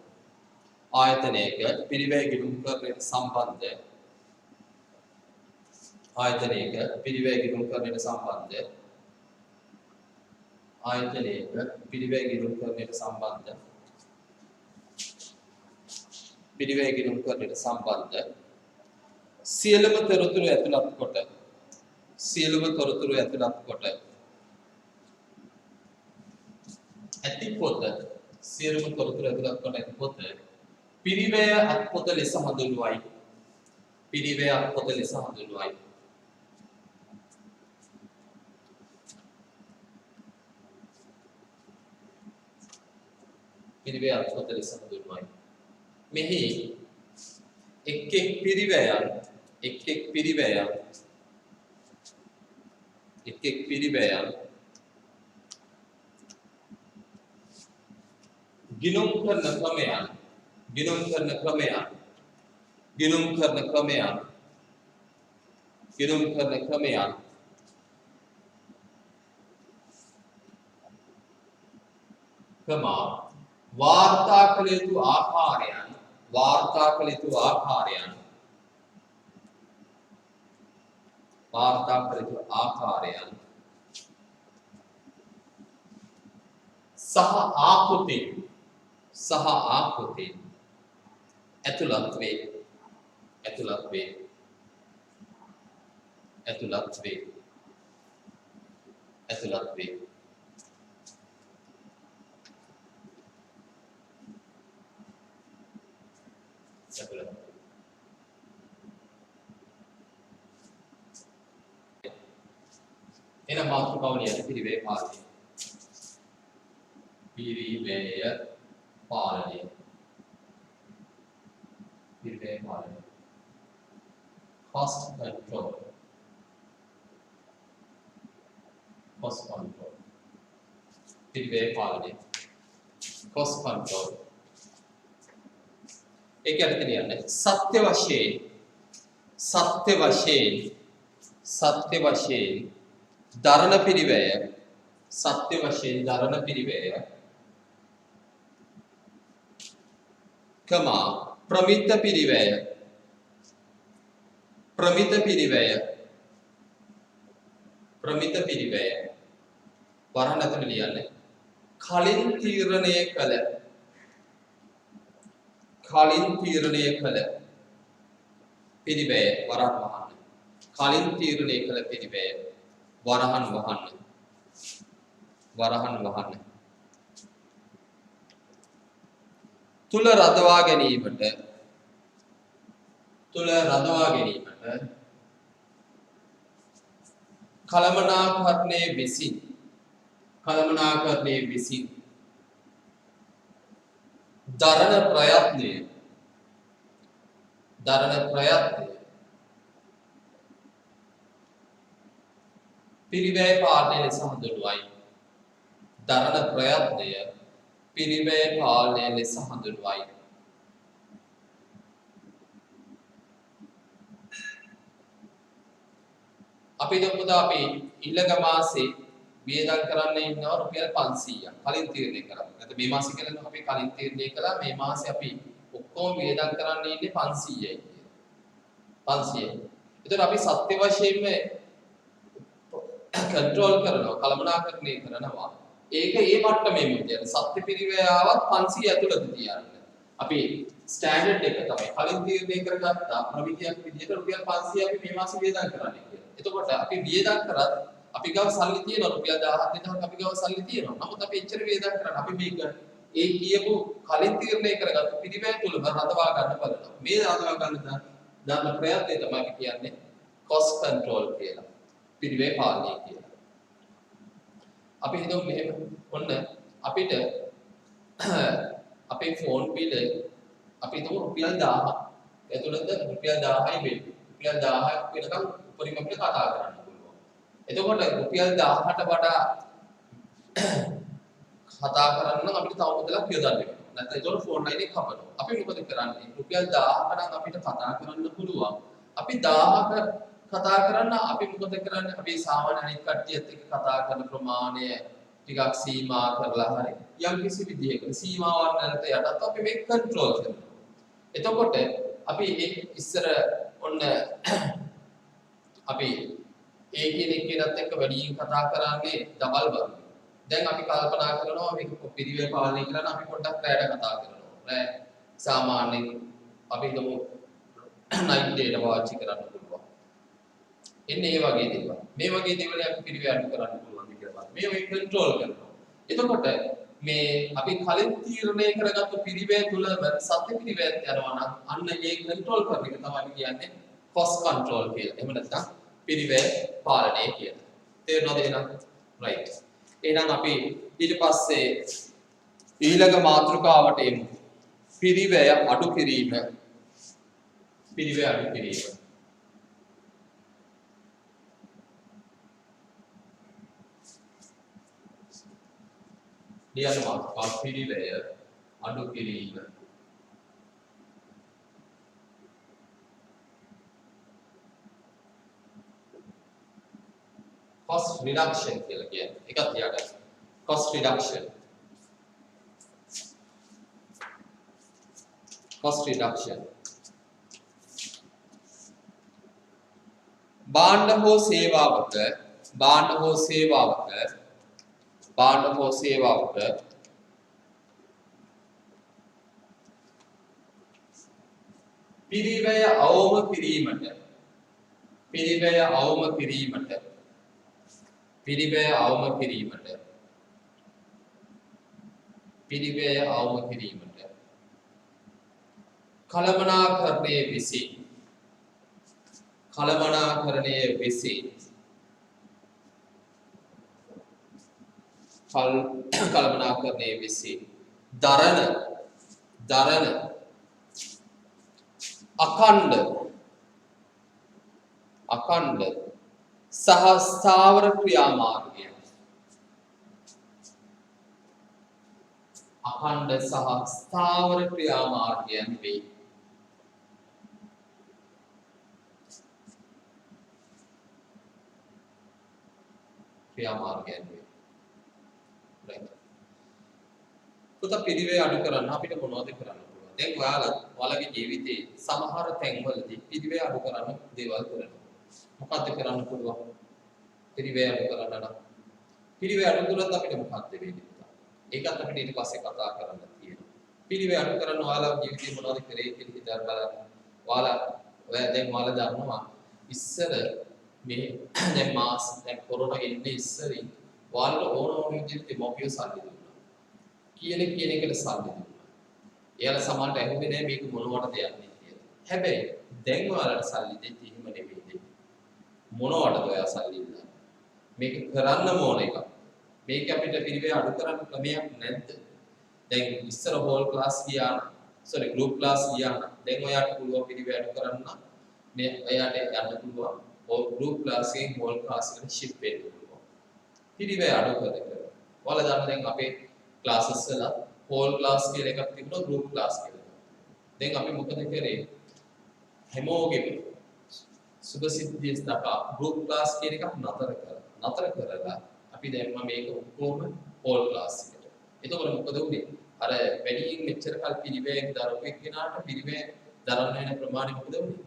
ආයතනයක පිරිවැය ගිණුම්කරණයට සම්බන්ධ සියලුම තොරතුරු ඇතුළත් කොට ඇති පොත පිරිවැය අත්පොත ලෙස හඳුන්වයි. පිරිවැය අත්පොත ලෙස හඳුන්වයි. පිරිවැය අත්පොත ලෙස හඳුන්වයි. මෙහි එක් පිරිවැයන් ගිනුම් කරන ක්‍රමයන් ගිනුම් කරන ක්‍රමයන් ගිනුම් කරන ක්‍රමයන් ගිනුම් කරන ක්‍රමයන් වාර්තා කළ යුතු ආකාරයන් වාර්තා කළ යුතු ආකාරයන් වාර්තා කළ යුතු ආකාරයන් සහ ආකෘති ඇතුළත් වේ ඇතුළත් වේ ඇතුළත් වේ ඇතුළත් වේ එන මාතෘකාවලිය පිළිවෙල පාලනය පිරිවැය පාලනය පිරිවැය පාලනය cost control පිරිවැය පාලනය cost control ඒක අර්ථ කියන්නේ සත්‍ය වශයෙන් දරණ පිරිවැය සත්‍ය වශයෙන් දරණ පිරිවැය ප්‍රමිත පිරිවැය වරහන් ඇතුළේ ලියන්නේ කලින් තීරණය කළ පිරිවැය වරහන් වහන්න කලින් තීරණය කළ පිරිවැය වරහන් වහන්න තුල රඳවා ගැනීමට කළමනාකරණයේ විසින් දරණ ප්‍රයත්නය පිරිවැය පාලනය ලෙස හඳුන්වයි. දරණ ප්‍රයත්නය පිරිවැය පාලනය ලෙස හඳුන්වයි. අපි අපි ඊළඟ මාසේ වියදම් කරන්න ඉන්නවා රුපියල් 500ක්. කලින් තීරණය කරා. නැත්නම් මේ මාසේ කියලා අපි කලින් තීරණය කළා මේ මාසේ අපි ඔක්කොම වියදම් කරන්න ඉන්නේ 500යි කියලා. 500යි. ඒතර අපි සත්‍ය වශයෙන්ම කන්ට්‍රෝල් කරනවා කළමනාකරණය කරනවා. ඒක ඒ මට්ටමේම කියන්නේ සත්‍ය පිරිවැයාවත් 500 ඇතුළත තියන්න. අපි ස්ටෑන්ඩඩ් එක තමයි කලින් තීරණය කරගත්තා ප්‍රමිතියක් විදිහට රුපියල් 500 අපි මේ මාසේ වියදම් කරන්න කියලා. එතකොට අපි වියදම් කරත් අපි ගාව සල්ලි තියෙනවා රුපියල් 17000ක් අපි ගාව සල්ලි තියෙනවා. නමුත් අපි එච්චර වියදම් කරන්න අපි මේක ඒ කියපු කලින් තීරණය කරගත්තු පිරිවැය තුලම රඳවා ගන්න බලනවා. මේ රඳවා ගන්න දාන ප්‍රයත්නය තමයි අපි කියන්නේ cost control කියලා. පිරිවැය පාලනය කියලා. අපි හිතමු මෙහෙම ඔන්න අපිට අපේ ෆෝන් බිල අපි හිතමු රුපියල් 1000ක් ඇතුළත රුපියල් 1000යි වෙන්නේ. රුපියල් 1000ක් වෙනකම් උපරිම අපිට කතා කරන්න පුළුවන්. එතකොට රුපියල් 1000ට වඩා කතා කරන්න නම් අපිට තව මුදලක් යොදන්න වෙනවා. නැත්නම් ඒතකොට ෆෝන් ලයින් එක කපනවා. අපි මොකද කරන්නේ? රුපියල් 1000ක නම් අපිට කතා කරන්න පුළුවන්. අපි 1000ක කතා කරන්න අපි මොකද කරන්නේ? අපි සාමාන්‍ය අනිත් කට්ටියත් එක්ක කතා කරන ප්‍රමාණය ටිකක් සීමා කරලා හරි යම් කිසි විදිහකට සීමාවන් වලට යටත් අපි මේක කන්ට්‍රෝල් කරනවා. එතකොට අපි ඉස්සර ඔන්න අපි ඒ කෙනෙක්ගෙනත් එක්ක වැඩියෙන් කතා කරන්නේ ඩබල් වගේ. දැන් අපි කල්පනා කරනවා මේක පිරිවැය පාලනය කරන්න අපි පොඩ්ඩක් රැයට කතා කරනවා. රැ සාමාන්‍යයෙන් අපි හිතමු නයිට් ඩේට පාවිච්චි කරන්න පුළුවන්. එන්නේ මේ වගේ දේවල්. මේ වගේ දේවල් අපි පිරිවැය අඩු කරන්න පුළුවන් කියලා බලන්න. මේක කන්ට්‍රෝල් කරනවා. එතකොට මේ අපි කලින් තීරණය කරගත්තු පිරිවැය තුල සත්‍ය පිරිවැයත් යනවා නම් අන්න ඒ කන්ට්‍රෝල් කරන එක තමයි කියන්නේ cost control කියලා. එහෙම නැත්නම් පිරිවැය පාලනය කියලා. තේරෙනවද එහෙනම්? right. එහෙනම් අපි ඊට පස්සේ ඊළඟ මාතෘකාවට එමු. පිරිවැය අඩු කිරීම. පිරිවැය අඩු කිරීම. ලියන්න මාතෘකාව පිරිවැය අඩු කිරීම. cost reduction කියලා කියන්නේ. එකක් තියාගන්න. cost reduction. cost reduction. භාණ්ඩ හෝ සේවාවක පිරිවැය අවම කිරීමට කළමනාකරණයේ විසි දරන අඛණ්ඩ සහ ස්ථාවර ක්‍රියාමාර්ගයන් වෙයි. right. පුතා පිරිවැය අඩු කරන්න අපිට මොනවද කරන්න පුළුවන්? දැන් ඔයාලගේ ජීවිතේ සමහර තැන්වලදී පිරිවැය අඩු කරන්න දේවල් කරනවා. මොකද්ද කරන්න පුළුවන්? පිරිවැය අඩු කරන්න නම් පිරිවැය අඩු කරද්දී අපිට මොකක්ද වෙන්නේ? ඒකත් අපිට ඊට පස්සේ කතා කරන්න තියෙනවා. පිරිවැය අඩු කරන්න ඔයාලගේ ජීවිතේ මොනවද කරේ කියලා හිතලා බලන්න. ඔයා දන්නවා ඉස්සර මේ දැන් කොරෝනා එන්නේ ඉස්සරින් ඔයාලට ඕන විදිහට දෙමෝපියෝ සල්ලි දුන්නා. කියන එකට සල්ලි දුන්නා. එයාලා සමහරට ඇහුවේ නැහැ මේක මොනවටද යන්නේ කියලා. හැබැයි දැන් ඔයාලට සල්ලි දෙන්නේ එහෙම නෙවෙයි දෙන්නේ. මොනවටද ඔයා සල්ලි දෙන්නේ? මේක කරන්න ඕන එකක්. මේක අපිට පිළිවෙල අඩු කරන්න ක්‍රමයක් නැද්ද? දැන් ඉස්සර හෝල් ක්ලාස් ගෲප් ක්ලාස් ගියා නම් දැන් ඔයාට පුළුවන් පිළිවෙල අඩු කරන්න මේ ඔයාට යන්න පුළුවන්. group class එකෙන් whole class එකට shift වෙන්න පුළුවන්. පිළිවෙල අඩු කරලා. ඔයාලා දන්න දැන් අපේ classes වල whole class කියලා එකක් තිබුණා group class කියලා. දැන් අපි මොකද කරේ? හැමෝගෙම සුභසිද්ධිය දක්වා group class කියන එක නතර කරලා අපි දැම්ම මේක ඔක්කොම whole class එකට. එතකොට මොකද උනේ? අර වැඩියෙන් මෙච්චර කල් පිළිවෙලක් දරපු එක්කෙනාට පිළිවෙල දරන්න වෙන ප්‍රමාණය මොකද උනේ?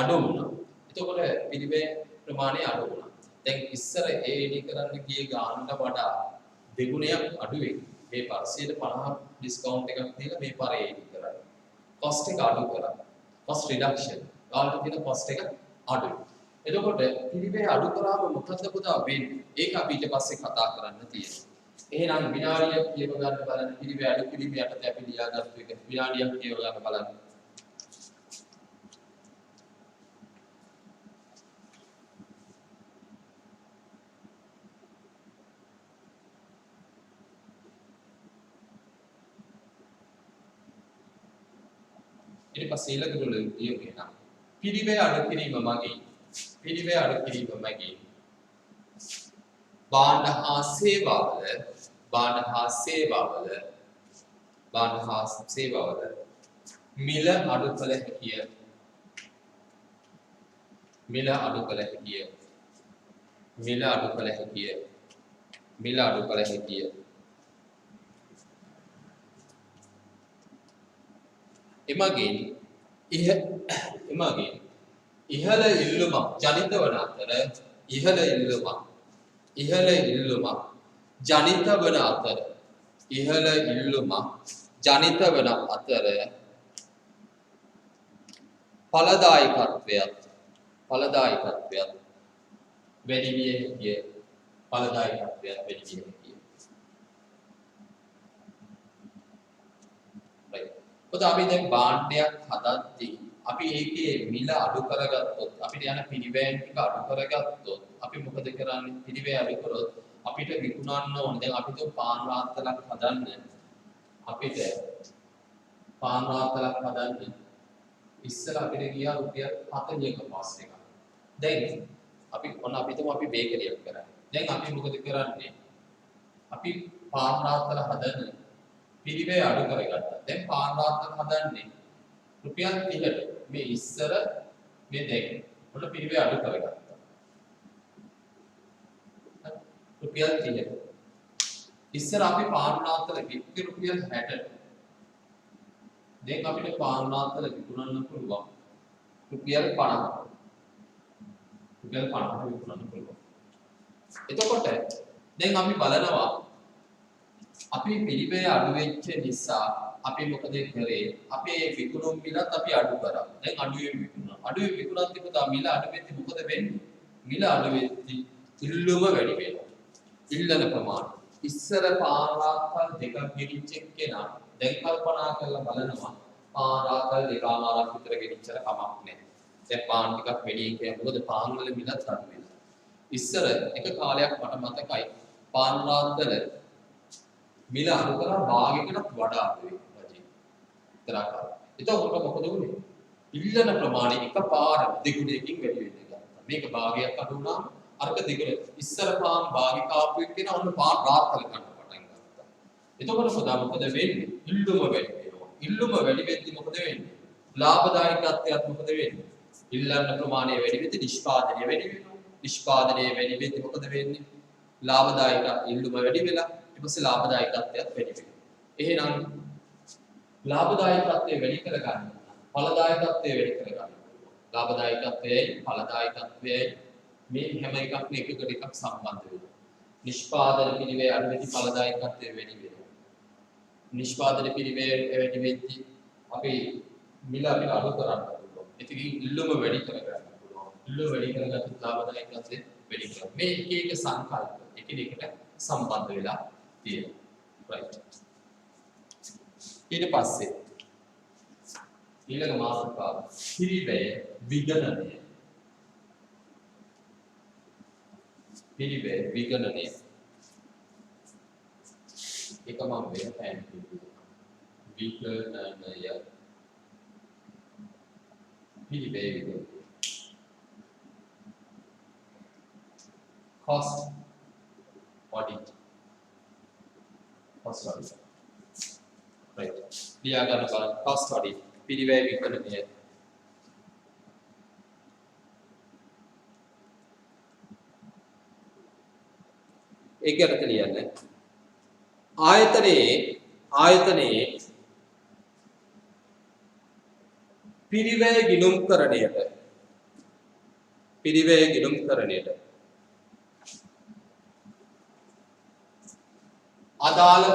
අඩු වුණා. එතකොට පිළිවෙල ප්‍රමාණය අඩු වුණා. දැන් ඉස්සර AD කරන්න ගිය ගානට වඩා දෙගුණයක් අඩුවේ. මේ 50% ඩිස්කවුන්ට් එකක් දීලා මේ පාර AD කරා. cost එක අඩු කරා. cost reduction. ගානට තියෙන cost එක අඩුයි. එතකොට පිළිවෙල අඩු කරාම මොකද පුතා වෙන්නේ? ඒක අපි ඊට පස්සේ කතා කරන්න තියෙනවා. එහෙනම් විනාඩියක් කියව ගන්න බලන්න පිළිවෙල අඩු කිරීම යටතේ අපි ලියාගත්තු එක විනාඩියක් කියව ගන්න බලන්න. ඊට පස්සේ ඊළඟට ලියුවේ නම් පිළිවෙල අඩු කිරීම මගින් භාණ්ඩ හා සේවාවල මිල අඩු කළ හැකිය. එමගින් ඉහළ ඉල්ලුමක් ජනිත වන අතර ඵලදායකත්වයත් වැඩි විය හැකිය. පොත අපි දැන් භාණ්ඩයක් හදද්දී අපි ඒකේ මිල අඩු කරගත්තොත් අපිට යන පිළිවෙල ටික අඩු කරගත්තොත් අපි මොකද කරන්නේ? පිළිවෙල අඩු කරොත් අපිට විකුණන්න ඕනේ. දැන් අපිට පාන් රාත්තලක් හදන්න ඉස්සර අපිට ගියා රුපියල් 40ක පාස් එකක්. දැන් අපි බේකරියක් කරන්නේ. දැන් අපි මොකද කරන්නේ? අපි පාන් රාත්තල හදන්න පිරිවේ අඩු කරගත්තා. දැන් පාන් රාත්තල් හදන්නේ රුපියල් 30ට. මේ ඉස්සර මේ දෙක. ඔන්න පිරිවේ අඩු කරගත්තා. රුපියල් 30ට. ඉස්සර අපි පාන් රාත්තල් විකුණුවේ රුපියල් 60ට. දැන් අපිට පාන් රාත්තල් විකුණන්න පුළුවන් රුපියල් 50ට. රුපියල් 50ට විකුණන්න පුළුවන්. එතකොට දැන් අපි බලනවා අපි පිළිවෙල අඩු වෙච්ච නිසා අපි මොකද කරේ? අපේ විකුණුම් මිලත් අපි අඩු කරා. දැන් අඩුවෙන් විකුණනවා. අඩුවෙන් විකුණත් ඉතින් මිල අඩු වෙද්දි මොකද වෙන්නේ? මිල අඩු වෙද්දි ඉල්ලුම වැඩි වෙනවා. ඉල්ලන ප්‍රමාණය. ඉස්සර පාන් රාත්තල් දෙකක් ගෙනිච්ච කෙනා දැන් කල්පනා කරලා බලනවා පාන් රාත්තල් දෙකමාරක් විතර ගෙනිච්චර කමක් නැහැ. දැන් පාන් ටිකක් වැඩි කියන මොකද පාන් වල මිලත් අඩු වෙනවා. ඉස්සර එක කාලයක් මට මතකයි පාන් රාත්තල් මිල අඩු කරා භාගයකටත් වඩා අඩු වෙයි රජේ. තරකා. එතකොට මොකද වුනේ? ඉල්ලන ප්‍රමාණය එකපාර දෙගුණයකින් වැඩි වෙන්න ගත්තා. මේක භාගයක් අඩු වුණාම අරක දෙගුණ. ඉස්සර පාන් භාගික ආපු එක්කෙන ඔන්න පාන් රාත්තල් ගන්න පටන් ගත්තා. එතකොට මොකද වෙන්නේ? ඉල්ලුම වැඩි වෙනවා. ඉල්ලුම වැඩි වෙද්දි මොකද වෙන්නේ? ලාභදායකත්වයක් මොකද වෙන්නේ? ඉල්ලන ප්‍රමාණය වැඩි වෙද්දි නිෂ්පාදනය වැඩි වෙනවා. නිෂ්පාදනය වැඩි වෙද්දි මොකද වෙන්නේ? ලාභදායක ඉල්ලුම වැඩි වෙලා ඊපස්සේ ලාභදායකත්වයක් වැඩි වෙනවා. එහෙනම් ලාභදායකත්වය වැඩි කරගන්න ඵලදායකත්වය වැඩි කරගන්න. ලාභදායකත්වයයි ඵලදායකත්වයයි මේ හැම එකක්ම එකකට එකක් සම්බන්ධ වෙනවා. නිෂ්පාදන පිළිවෙල අඩු වෙද්දී ඵලදායකත්වය වැඩි වෙනවා. නිෂ්පාදන පිළිවෙල වැඩි වෙද්දී අපි මිල අපිට අඩු කරන්න පුළුවන්. ඉතින් ඉල්ලුම වැඩි කරගන්න පුළුවන්. ඉල්ලුම වැඩි කරගත්තොත් ලාභදායකත්වය වැඩි කරගන්න. මේ එක එක සංකල්ප එකිනෙකට සම්බන්ධ වෙලා තියෙනවා. right. ඊට පස්සේ ඊළඟ මාතෘකාව පිරිවැය විගණනය. පිරිවැය විගණනය. එක මම වෙන පෑන් කිව්වා. විගණනය. පිරිවැය විගණනය. cost audit. cost audit. right. ලියා ගන්න බලන්න cost audit. පිරිවැය විගණනය. ඒකට කියන්නේ ආයතනයේ පිරිවැය ගිණුම්කරණයට අදාළ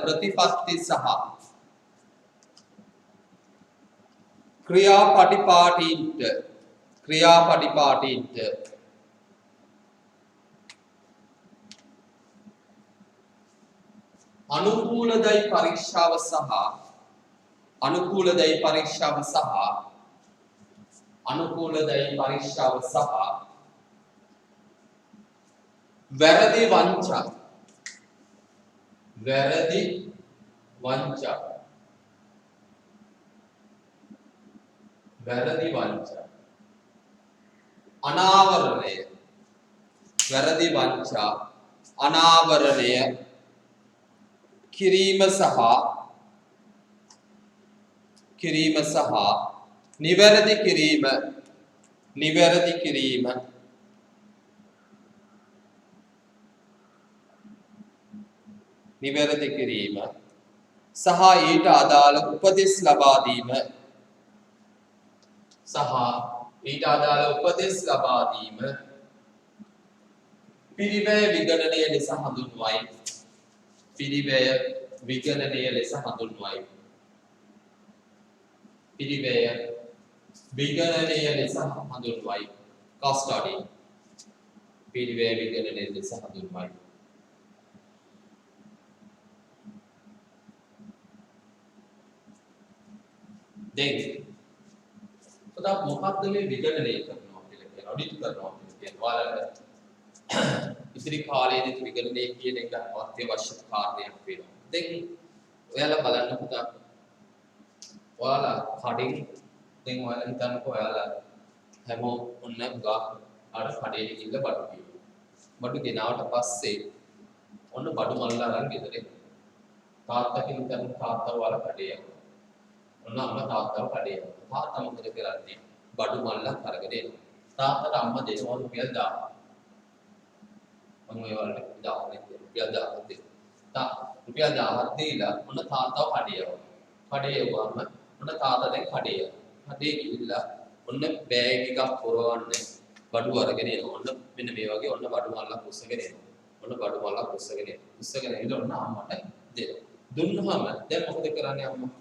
ප්‍රතිපත්ති සහ ක්‍රියාපටිපාටීන්ට අනුකූලදයි පරීක්ෂාව සහ වැරදි වංචා අනාවරණය කිරීම සහ නිවැරදි කිරීම සහ ඊට අදාළ උපදෙස් ලබා දීම පිරිවැය විගණනය ලෙස හඳුන්වයි. cost audit. පිරිවැය විගණනය ලෙස හඳුන්වයි. දැන් මොකක්ද මේ විගණනය කරනවා කියලා කියන ඔඩිට් කරනවා කියන ඔයාලට ඉතිරි කාලයේදී විගණනය කියන එක අවශ්‍ය කාර්යයක් වෙනවා. දැන් ඔයාලා බලන්න පුතා ඔයාලා කඩින් දැන් ඔයාලා හිතන්නකෝ ඔයාලා හැමෝම ඔන්න ගා අර කඩේ ගිහිල්ලා බඩු කියනවා. බඩු ගෙනාවට පස්සේ ඔන්න බඩු මල්ලා අරන් ගෙදර එනවා. තාත්තා කිව්වම තාත්තා වල කඩේ යනවා. ඔන්න අම්මා තාත්තව කඩේ යනවා. තාත්තා මොකද කරන්නේ? බඩු මල්ලා අරගෙන එනවා. තාත්තට අම්මා දෙනවා රුපියල් 1000. මම ඔය වලට 1000 රුපියල් 1000 දෙනවා. රුපියල් 1000ක් දීලා ඔන්න තාත්තව කඩේ යනවා. කඩේ යවුවම ඔන්න තාත්තා දැන් කඩේ යනවා. කඩේ ගිහිල්ලා ඔන්න බෑග් එකක් පොරවන්නේ බඩු අරගෙන එනවා. ඔන්න මෙන්න මේ වගේ ඔන්න බඩු මල්ලක් උස්සගෙන එනවා. ඔන්න බඩු මල්ලක් උස්සගෙන එනවා. උස්සගෙන ඇවිල්ලා ඔන්න අම්මට දෙනවා. දුන්නාම දැන් මොකද කරන්නේ අම්මා?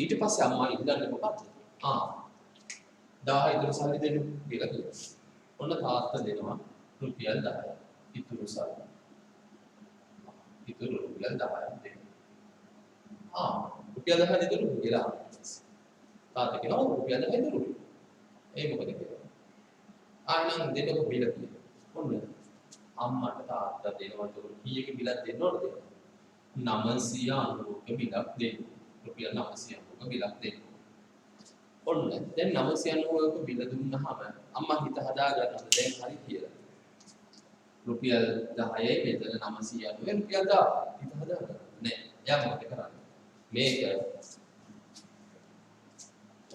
ඊට පස්සේ අම්මා ඉල්ලන්නේ මොකක්ද? 1000 ඉතුරු සල්ලි දෙන්න කියලා කියනවා. ඔන්න තාත්තා දෙනවා රුපියල් 10ක්. ඉතුරු සල්ලි. ඉතුරු රුපියල් 10ක් දෙනවා. රුපියල් 10 ඉතුරු කියලා. තාත්තා කියනවා රුපියල් 10 ඉතුරු. ඒ මොකද කියලා. ආයෙනම් දෙන්නකො බිල කියලා. ඔන්න අම්මට තාත්තා දෙනවා උතුරු කීයක බිලක් දෙන්න ඕනද? 990ක බිලක් දෙන්න. රුපියල් 990ක බිලක් දෙන්න. ඔන්න දැන් 990ක බිල දුන්නාම අම්මා හිත හදා ගන්නවා දැන් හරි කියලා. රුපියල් 10යි මෙතන 990 රුපියල් 1000 හිත හදා ගන්න. නෑ. එයා මොකද කරන්නේ? මේක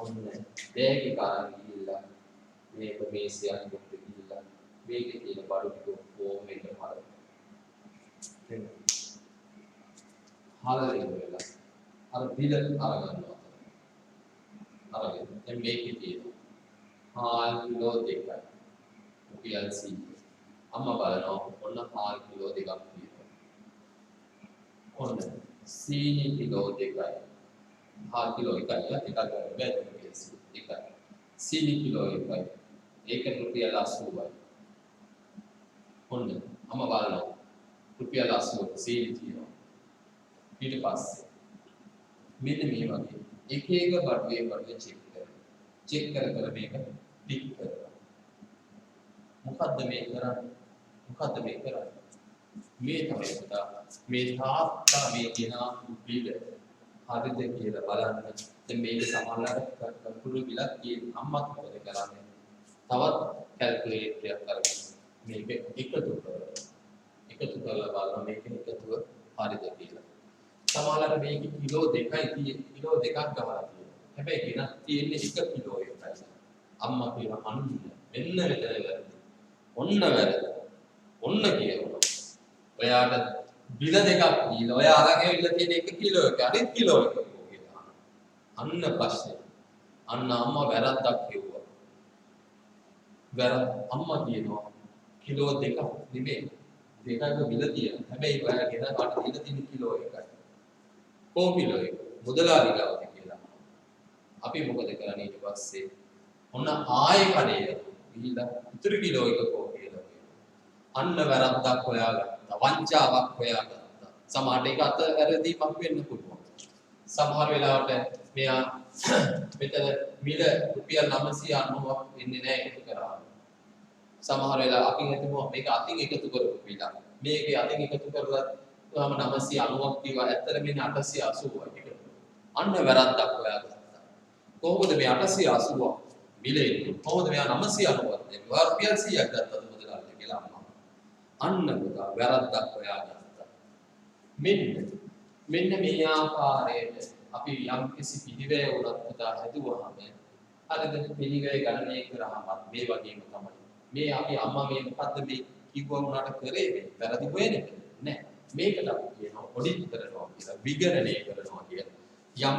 ඔන්න බෑග් එක අරන් ගිහිල්ලා මේක මේසයක් එක්ක ගිහිල්ලා මේකේ තියෙන බඩු ටික කොහොම එක හරවලා. හරවලා ඉවරලා අර බිල අරගන්නවා. අරගෙන දැන් මේකේ තියෙනවා. හාල් කිලෝ 2යි. රුපියල් 100. අම්මා බලනවා ඔන්න හාල් කිලෝ 2ක් තියෙනවා. ඔන්න සීනි කිලෝ 2යි. හාල් කිලෝ 1යි. එකක් ගන්න බෑ රුපියල් 1යි. සීනි කිලෝ 1යි. ඒක රුපියල් 80යි. ඔන්න අම්මා බලනවා රුපියල් 80ක සීනි තියෙනවා. ඊට පස්සේ මෙන්න මේ වගේ එක එක බඩුවේ චෙක් කරනවා. චෙක් කර මේක ටික් කරනවා. මොකද්ද මේ කරන්නේ? මේ තමයි පුතා මේ තාත්තා මේ ගෙනා බිල හරිද කියලා බලන්න. දැන් මේක සමහරවිට කල්කුලු බිලක් කියන අම්මත් මොකද කරන්නේ? තවත් කැල්කියුලේටරයක් අරගෙන මේක එකතු කරලා බලනවා මේක එකතුව හරිද කියලා. සමහරවිට මේක කිලෝ 2යි තියෙන්නේ කිලෝ 2ක් ගහලා තියෙනවා. හැබැයි ගෙනත් තියෙන්නේ 1 කිලෝ එකයි. අම්මා කියන අන්න මෙන්න මෙතන වැරදි. ඔන්න කියනවා. ඔයාට බිල දෙකක් දීලා ඔයා අරන් ඇවිල්ලා තියෙන 1 කිලෝ එක අනිත් කිලෝ එක කියලා. අන්න ප්‍රශ්නේ. අන්න අම්මා වැරද්දක් කිව්වා. අම්මා කියනවා කිලෝ 2ක් නෙමෙයි. 2ක බිල තියෙනවා. හැබැයි ඔයා ගෙනත් වට දීලා තියෙන කිලෝ එකයි. කො කිලෝ එක මුදලාලි ගාවද කියලා. අපි මොකද කරන්නේ ඊට පස්සේ? ඔන්න ආයෙ කඩේ ගිහිල්ලා ඉතුරු කිලෝ එක කො කියලා කියනවා. අන්න වැරද්දක් හොයාගත්තා. වංචාවක් හොයාගත්තා. සමහරට ඒක අත වැරදීමක් වෙන්න පුළුවන්. සමහර වෙලාවට මෙයා මෙතන මිල රුපියල් 990ක් වෙන්නේ නැහැ එකතු කරා. සමහර වෙලාව අකින් හිතමු මේක අතින් එකතු කරපු මිල. මේකේ අතින් එකතු කරලා තාම 990ක් කිව්වා. ඇත්තට මෙන්න 880යි එකතු. අන්න වැරද්දක් හොයාගත්තා. කොහොමද මේ 880ක් මිලේ කොහොමද මෙයා 990ක් දෙන්නේ? වා රුපියල් 100ක් ගත්තද මුදලාලිට කියලා අම්මා. අන්න පුතා වැරද්දක් හොයාගත්තා. මෙන්න මේ ආකාරයට අපි යම් කිසි පිළිවෙල උනත් පුතා හදුවාම හරිද පිළිවෙල ගණනය කරාම මේ වගේම තමයි. මේ අපි අම්මා මේ මොකද්ද මේ කිව්වා උනාට කරේ මේ වැරදි හොයන්නේ නැහැ. මේකට අපි කියනවා ඔඩිට් කරනවා කියලා විගණනය කරනවා කියලා. යම්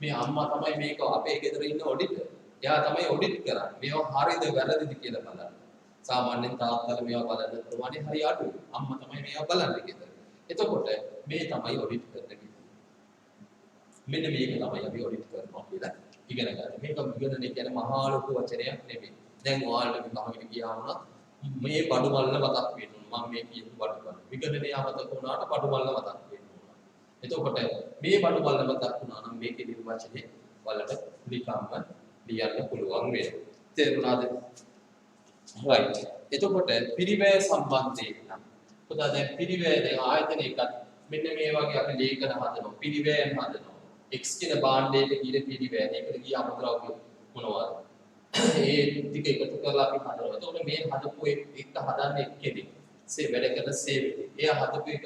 මේ අම්මා තමයි මේක අපේ ගෙදර ඉන්න ඔඩිටර්. එයා තමයි ඔඩිට් කරන්නේ. මේවා හරිද වැරදිද කියලා බලන්න. සාමාන්‍යයෙන් තාත්තලා මේවා බලන්න ප්‍රමාණය හරි අඩුයි. අම්මා තමයි මේවා බලන්නේ ගෙදර. එතකොට මේ තමයි ඔඩිට් කරන්න කිව්වේ. මෙන්න මේක තමයි අපි ඔඩිට් කරනවා කියලා ඉගෙන ගන්න. මේක විගණනය කියන්නේ මහා ලොකු වචනයක් නෙමෙයි. දැන් ඔයාලට ගහගෙන ගියා වුණා මේ බඩු මල්ල මතක් වෙනවා. මම මේ කියපු බඩු මල්ල. විගණනය අමතක වුණාට බඩු මල්ල මතක් වෙනවා. එතකොට මේ බඩු මල්ල මතක් වුණා නම් මේකේ නිර්වචනය වලට නිකම්ම ලියන්න පුළුවන් වෙනවා. තේරුණාද? right. එතකොට පිරිවැය සම්බන්ධයෙන් නම් පුතා දැන් පිරිවැය දැන් ආයතන එකක් මෙන්න මේ වගේ අපි ලේඛන හදනවා. පිරිවැයන් හදනවා. x කියන භාණ්ඩයට ගිර පිරිවැය. ඒකට ගිය අමුද්‍රව්‍ය මොනවද? ඒ ටික එකතු කරලා අපි හදනවා. එතකොට මේ හදපු එක හදන්නේ එක්කෙනෙක්. වැඩ කරන සේවකයෙක්. එයා හදපු එක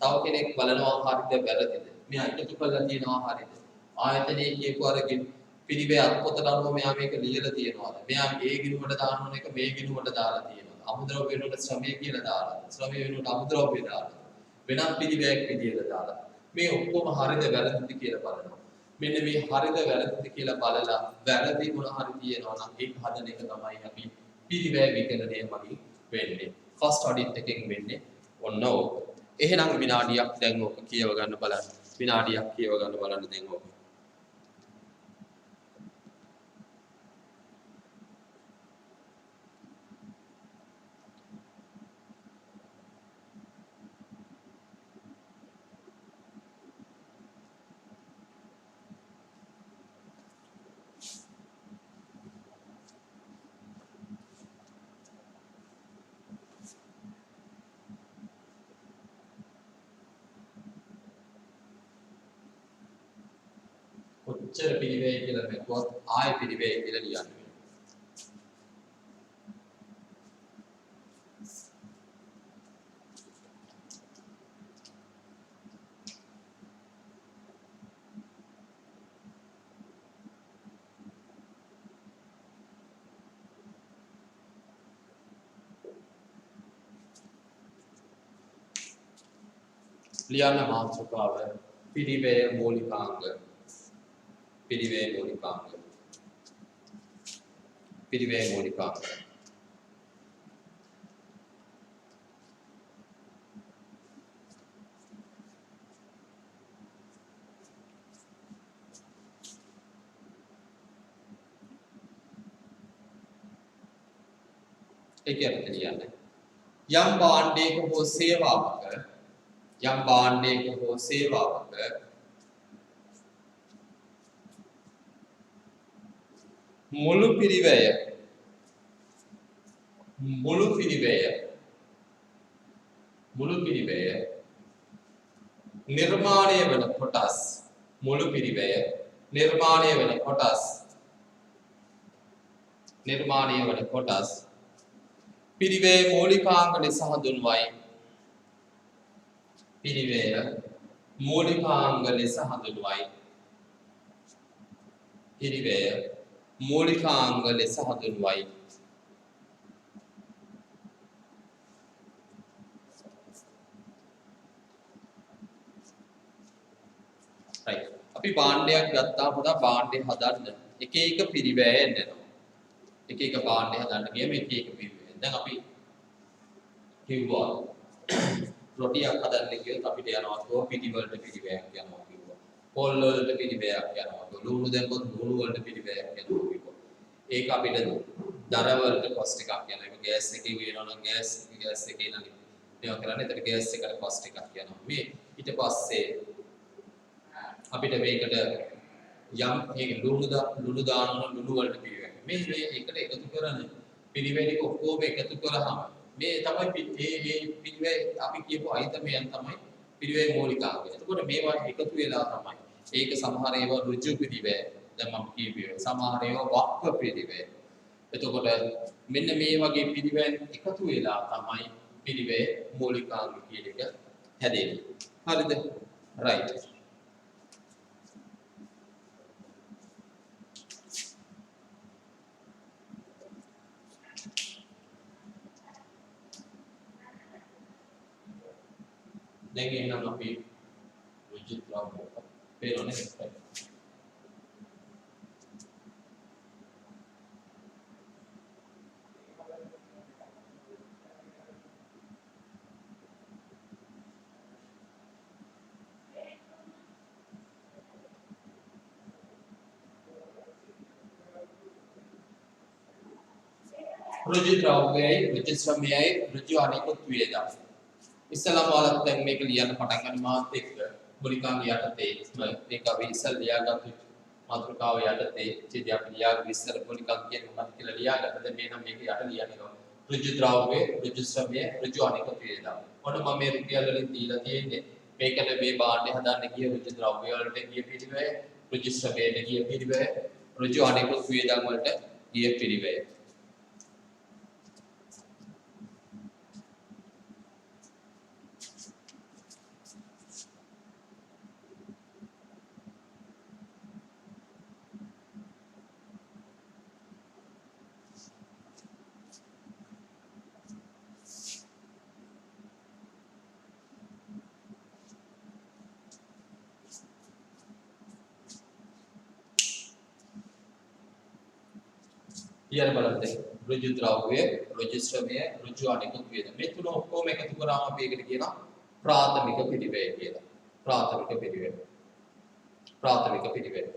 තව කෙනෙක් බලනවා හරියද වැරදිද. මෙයා එකතු කරලා තියෙනවා හරියද. ආයතනයේ කියපු අරගෙන පිළිවෙල අත්පොතට අනුව මෙයා මේක ලියලා තියෙනවාද. මෙයා ඒ ගිණුමට දාන ඕන එක මේ ගිණුමට දාලා තියෙනවා. අමුද්‍රව්‍ය වෙනුවට ශ්‍රමය කියලා දාලා. ශ්‍රමය වෙනුවට අමුද්‍රව්‍ය දාලා. වෙනත් පිළිවෙලක් විදියට දාලා. මේ ඔක්කොම හරියද වැරදිද කියලා බලනවා. මෙන්න මේ හරියද වැරදිද කියලා බලලා වැරදි මොන හරි තියෙනවා නම් ඒක හදන එක තමයි අපි පිළිවෙල විකලණය මගින් වෙන්නේ. ෆස්ට් ඔඩිට් එකෙන් වෙන්නේ ඔන්න ඕක. එහෙනම් විනාඩියක් දැන් ඕක කියව ගන්න බලන්න. විනාඩියක් කියව ගන්න බලන්න දැන් ඕක. කොච්චර පිළිවෙයි කියලා මෙතුවත් ආයෙ පිළිවෙයි කියලා ලියන්න වෙනවා. ලියන්න මාතෘකාව පිළිවෙය මූලිකාංග පිළිවෙය මූලිකාංග පිළිවෙය මූලිකාංග ඒක අපිට ලියන්න යම් භාණ්ඩයක හෝ සේවාවක මුළු පිරිවැය නිර්මාණය වන කොටස් පිරිවැය මූලිකාංග ලෙස හඳුන්වයි. right. අපි භාණ්ඩයක් ගත්තාම පුතා භාණ්ඩය හදන්න එක එක පිරිවැය එනවා. එක එක භාණ්ඩය හදන්න ගියම එක එක පිරිවැය. දැන් අපි කිව්වා රොටියක් හදන්න ගියොත් අපිට යනවා කො පිටිවලට පිරිවැයක් යනවා කිව්වා. පොල් වලට පිරිවැයක් යනවා. ලුණු දැම්මොත් ලුණු වලට පිරිවැයක් යනවා කිව්වා. ඒක අපිට දර වලට කොස්ට් එකක් යනවා. ඒක ගෑස් එකේ වෙනවා නම් ගෑස් එකේ නම් මේවා කරන්නේ. ඒතර ගෑස් එකට කොස්ට් එකක් යනවා. මේ ඊට පස්සේ අපිට මේකට යම් මේක ලුණු දානවා ලුණු වලට පිළිවෙල. මේ එකට එකතු කරන පිළිවෙලක ඔක්කොම එකතු කරාම මේ තමයි මේ පිළිවෙල අපි කියපු අයිතමයන් තමයි පිළිවෙල මූලිකාංගය. එතකොට මේවා එකතු වෙලා තමයි ඒක සමහර ඒවා ඍජු පිළිවෙල. දැන් මම කියුවේ සමහර ඒවා වක්‍ර පිළිවෙල. එතකොට මෙන්න මේ වගේ පිළිවෙල එකතු වෙලා තමයි පිළිවෙල මූලිකාංග කියන එක හැදෙන්නේ. හරිද? right. දැන් එහෙනම් අපි විචිත්‍රව පේනෝනේ ඍජු ද්‍රව්‍යයි ඍජු ශ්‍රමයයි ඍජු අනිකුත් වේදා ඉස්සලම වලත් දැන් මේක ලියන්න පටන් ගන්න මාත් එක්ක මූලිකාංග යටතේ මේක අපි ඉස්සල් ලියාගත්තු මාතෘකාව යටතේ ඉතින් අපි ලියාගත්තු ඉස්සල මූලිකාංග කියන්නේ මොකක්ද කියලා ලියාගත්තා. දැන් මේ නම් මේක යට ලියන්නේ ඍජු ද්‍රව්‍ය ඍජු ශ්‍රමය ඍජු අනිකුත් වේදා. ඔන්න මම මේ රුපියල් වලින් දීලා තියෙන්නේ මේකට මේ භාණ්ඩය හදන්න ගිය ඍජු ද්‍රව්‍ය වලට ගිය පිළිවෙල ඍජු ශ්‍රමයට ගිය පිළිවෙල ඍජු අනිකුත් වේදා වලට ගිය පිළිවෙල. ඊයර බලන්න ඍජු ද්‍රව්‍ය, ඍජු ශ්‍රමය, ඍජු අනිකුත් වේද. මේ තුන ඔක්කොම එකතු කරාම අපි ඒකට කියනවා ප්‍රාථමික පිළිවෙල කියලා. ප්‍රාථමික පිළිවෙල. ප්‍රාථමික පිළිවෙල.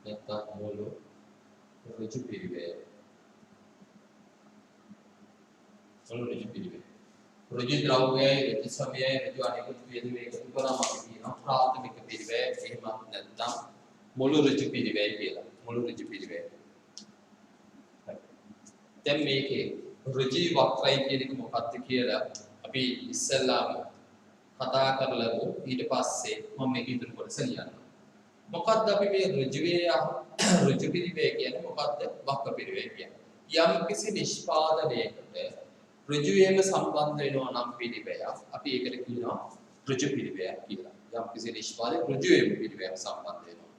නැත්නම් මුළු ඍජු පිළිවෙල. මුළු ඍජු පිළිවෙල. ඍජු ද්‍රව්‍යයයි, ඍජු ශ්‍රමයයි, ඍජු අනිකුත් වේද මේ එකතු කරාම අපි කියනවා ප්‍රාථමික පිළිවෙල. එහෙම නැත්නම් මුළු ඍජු පිළිවෙල කියලා. මුළු ඍජු පිළිවෙල. දැන් මේකේ ඍජු වක්‍රය කියන එක මොකක්ද කියලා අපි ඉස්සෙල්ලාම කතා කරලමු. ඊට පස්සේ මම මේක ඉදිරි කොටස ලියන්නම්. මොකක්ද අපි මේ ඍජු පිළිවෙල කියන්නේ මොකක්ද? වක්‍ර පිළිවෙල කියන්නේ. යම් කිසි නිෂ්පාදනයකට ඍජුවේම සම්බන්ධ වෙනවා නම් පිළිවෙලක් අපි ඒකට කියනවා ඍජු පිළිවෙලක් කියලා. යම් කිසි නිෂ්පාදනයක ඍජුවේම පිළිවෙලක් සම්බන්ධ වෙනවා.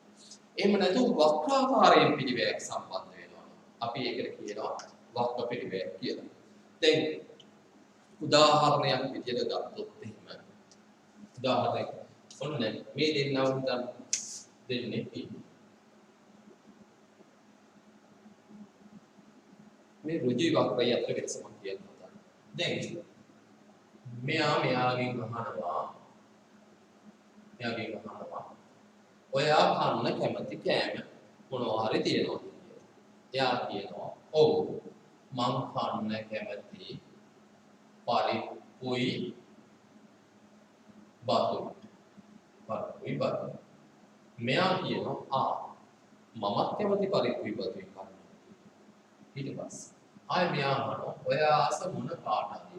එහෙම නැත්නම් වක්‍රාකාරයෙන් පිළිවෙලක් සම්බන්ධ වෙනවා. අපි ඒකට කියනවා වක්‍ර පිළිවෙල කියලා. දැන් උදාහරණයක් විදිහට ගත්තොත් එහෙම උදාහරණයක් ඔන්න මේ දෙන්නව හිතන්න දෙන්නේ මේ ඍජු වක්‍රය අතර වෙනස මම කියන්නම්. දැන් මෙයාගෙන් අහනවා ඔයා කන්න කැමති කෑම මොනවා හරි තියෙනවද කියලා. එයා කියනවා ඔව් මං කන්න කැමති පරිප්පුයි බතුයි. මෙයා කියනවා මමත් කැමති පරිප්පුයි බතුයි කන්න. ඊට පස්සේ ආයෙ මෙයා අහනවා ඔයා ආස මොන පාටද?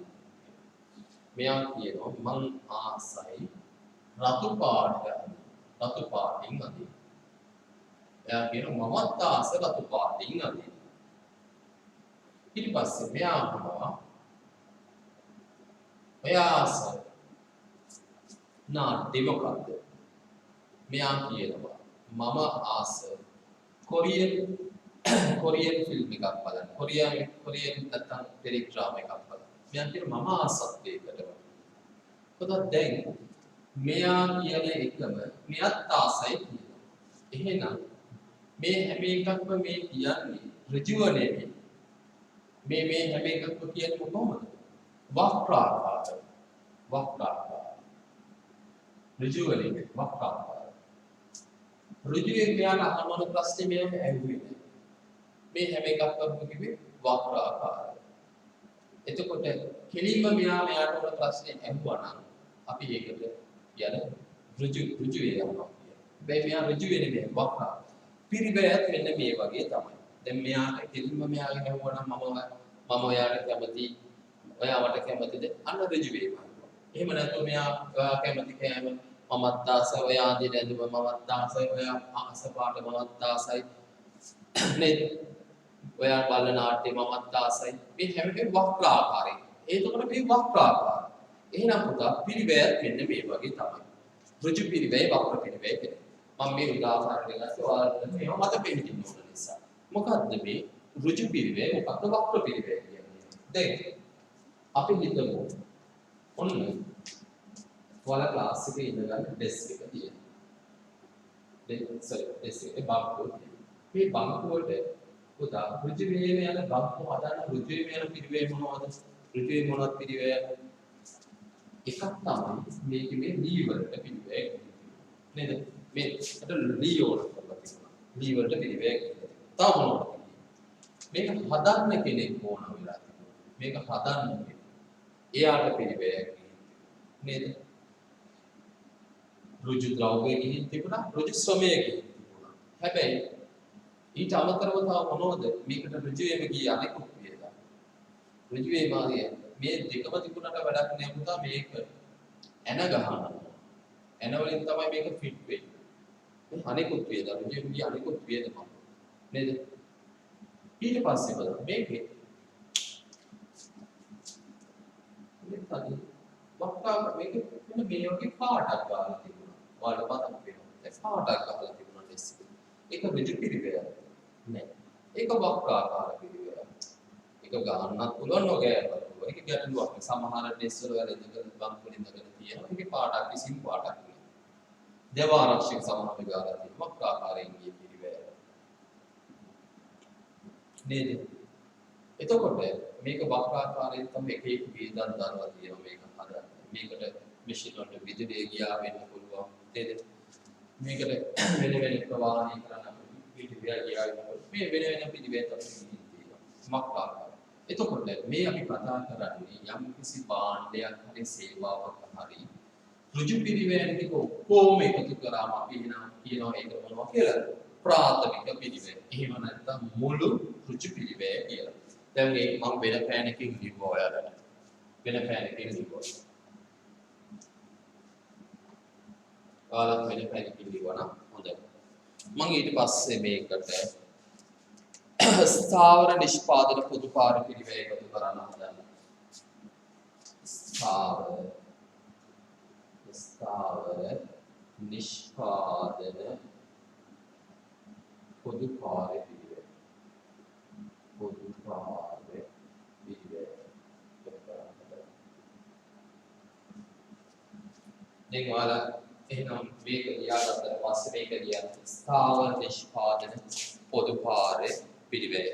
මෙයා කියනවා මං ආසයි රතු පාටින් අඳින්න. එයා කියනවා මමත් ආස රතු පාටින් අඳින්න. ඊට පස්සේ මෙයා අහනවා ඔයා ආස නාට්‍ය මොකක්ද? මෙයා කියනවා මම ආස කොරියන් ෆිල්ම් එකක් බලන්න. කොරියන් නැත්නම් ටෙලිග්‍රාම් එකක් බලන්න. මෙයා කියනවා මම ආසත් ඒකට. කොහොමද දැන් මෙයා කියන එකම මෙයත් ආසයි කියනවා. එහෙනම් මේ හැම එකක්ම මේ කියන්නේ ඍජුව නෙමෙයි. මේ හැම එකක්ම කියන්නේ කොහොමද? වක්‍රාකාර. ඍජුව නෙමෙයි වක්‍රාකාර. ඍජුවේ මෙයාට අහන ප්‍රශ්නේ මෙයා ඇහුවේ. මේ හැම එකක්ම කිව්වේ වක්‍රාකාර. එතකොට කෙලින්ම මෙයාට උන ප්‍රශ්නේ ඇහුවා නම් අපි ඒකට කියන ඍජු යනවා. හැබැයි මෙයා ඍජුවේ නෙමෙයි වක්‍රා. පිරිබෑත් මෙන්න මේ වගේ තමයි. දැන් මෙයාට කෙලින්ම මෙයාගෙන් ඇහුවා නම් මම ඔයාට කැමති ඔයාවට කැමතිද? අන්න ඍජුවේ වගේ. එහෙම නැත්නම් මෙයා කැමති කෑම මමත් ආසයි ඔයා අඳින ඇඳුම මමත් ආසයි ඔයා ආස පාට මමත් ආසයි නේද? ඔයා බලන නාට්‍ය මමත් ආසයි. මේ හැම එකම වක්‍රාකාරයි. ඒකකොට මේ වක්‍රාකාර. එහෙනම් පුතා පිරිවැය මෙන්න මේ වගේ තමයි. ඍජු පිරිවැය වක්‍ර පිරිවැය කියන්නේ. මම මේ උදාහරණ ගත්තා ඔයාලට මේව මත පෙන්නන්න ඕන නිසා. මොකද්ද මේ ඍජු පිරිවැය මොකක්ද වක්‍ර පිරිවැය කියන්නේ? දැන් අපි හිතමු ඔන්න ඔයාලා ක්ලාස් එකේ ඉඳලා ඩෙස්ක් එක තියෙනවා. ඩෙස්ක් එකේ බංකුව තියෙනවා. මේ බංකුවට පුතා ඍජු වේම යන බංකුව හදන්න ඍජු වේම යන පිරිවැය මොනවද? ඍජු වේම මොනවද පිරිවැය? එකක් තමයි මේකේ මේ ලී වලට පිළිවෙල නේද? මේකට ලී වල කරලා තියෙනවා. ලී වලට පිළිවෙල තව මොනවද? මේක හදන්න කෙනෙක් ඕන වෙලා තියෙනවා. මේක හදන්න එයාට පිළිවෙල නේද? ඍජු ද්‍රව්‍ය ගිහින් තිබුණා, ඍජු ශ්‍රමය ගිහින් තිබුණා. හැබැයි ඊට අමතරව තව මොනවද? මේකට ඍජු වේම ගිය අනෙකුත් වේදා. ඍජු වේමාගේ මේ දෙකම තිබුණාට වැඩක් නෑ පුතා මේක එන ගහනවා. එන වලින් තමයි මේක ෆිට වෙන්නේ. මේ අනිකුත් වේද රුජියුගේ අනිකුත් වේදම නේද? ඊට පස්සේ බලන්න මේකේ මෙතන වක්කාව මේක මෙන්න මේ වගේ පාටක් ගන්න තිබුණා. ඔයාලට මතක වෙනවා. පාටක් ගහලා තිබුණා ඩෙස් එකේ. ඒක ඍජු පිළිවෙල නෑ. ඒක වක්‍රාකාර පිළිවෙල. ඒක ගන්නත් පුළුවන් නොගෑනත් පුළුවන්. ඒක ගැටලුවක් නේ. සමහර ඩෙස්වල වල ඉඳගෙන බංකුවල ඉඳගෙන තියෙනවා. ඒකේ පාටක් කිසිම පාටක් නෑ. දේව ආරක්ෂක සමාන ගාලා තියෙනවා. ආකාරයෙන් ගිය පිළිවෙල. නේද? එතකොට මේක වක්‍රාකාරයෙන් තමයි එක එක වේදන් දානවා තියෙනවා මේක හදන්න. මේකට මැෂින් වලට විදුලිය ගියා වෙන්න පුළුවන්. නේද? මේකට වෙන වෙන ප්‍රවාහණය කරන්න පිළිවෙල ගියා වෙනකොට මේ වෙන වෙන පිළිවෙල තමයි තියෙනවා. වක්‍රාකාරය. එතකොට මේ අපි කතා කරන්නේ යම් කිසි භාණ්ඩයක් හරි සේවාවක් හරි ඍජු පිළිවෙලක ඔක්කොම එකතු කරාම අපි කියනවා ඒක මොනවා කියලා? ප්‍රාථමික පිළිවෙල. එහෙම නැත්නම් මුළු ඍජු පිළිවෙල කියලා. දැන් මේ මම වෙන පෑනකින් ලිව්වා ඔයාලට. වෙන පෑනකින් ලිව්වා. ඔයාලත් වෙන පෑනකින් ලිව්වා නම් හොඳයි. මම ඊට පස්සේ මේකට ස්ථාවර නිෂ්පාදන පොදු පාර පිළිවෙල එකතු කරන්න හදනවා. ස්ථාවර නිෂ්පාදන පොදු පාර පිළිවෙල. පොදු පාර පිළිවෙල. දැන් ඔයාලා එහෙනම් මේක ලියාගත්තට පස්සේ මේක ලියන්න ස්ථාවර නිෂ්පාදන පොදු පාර පිළිවෙල.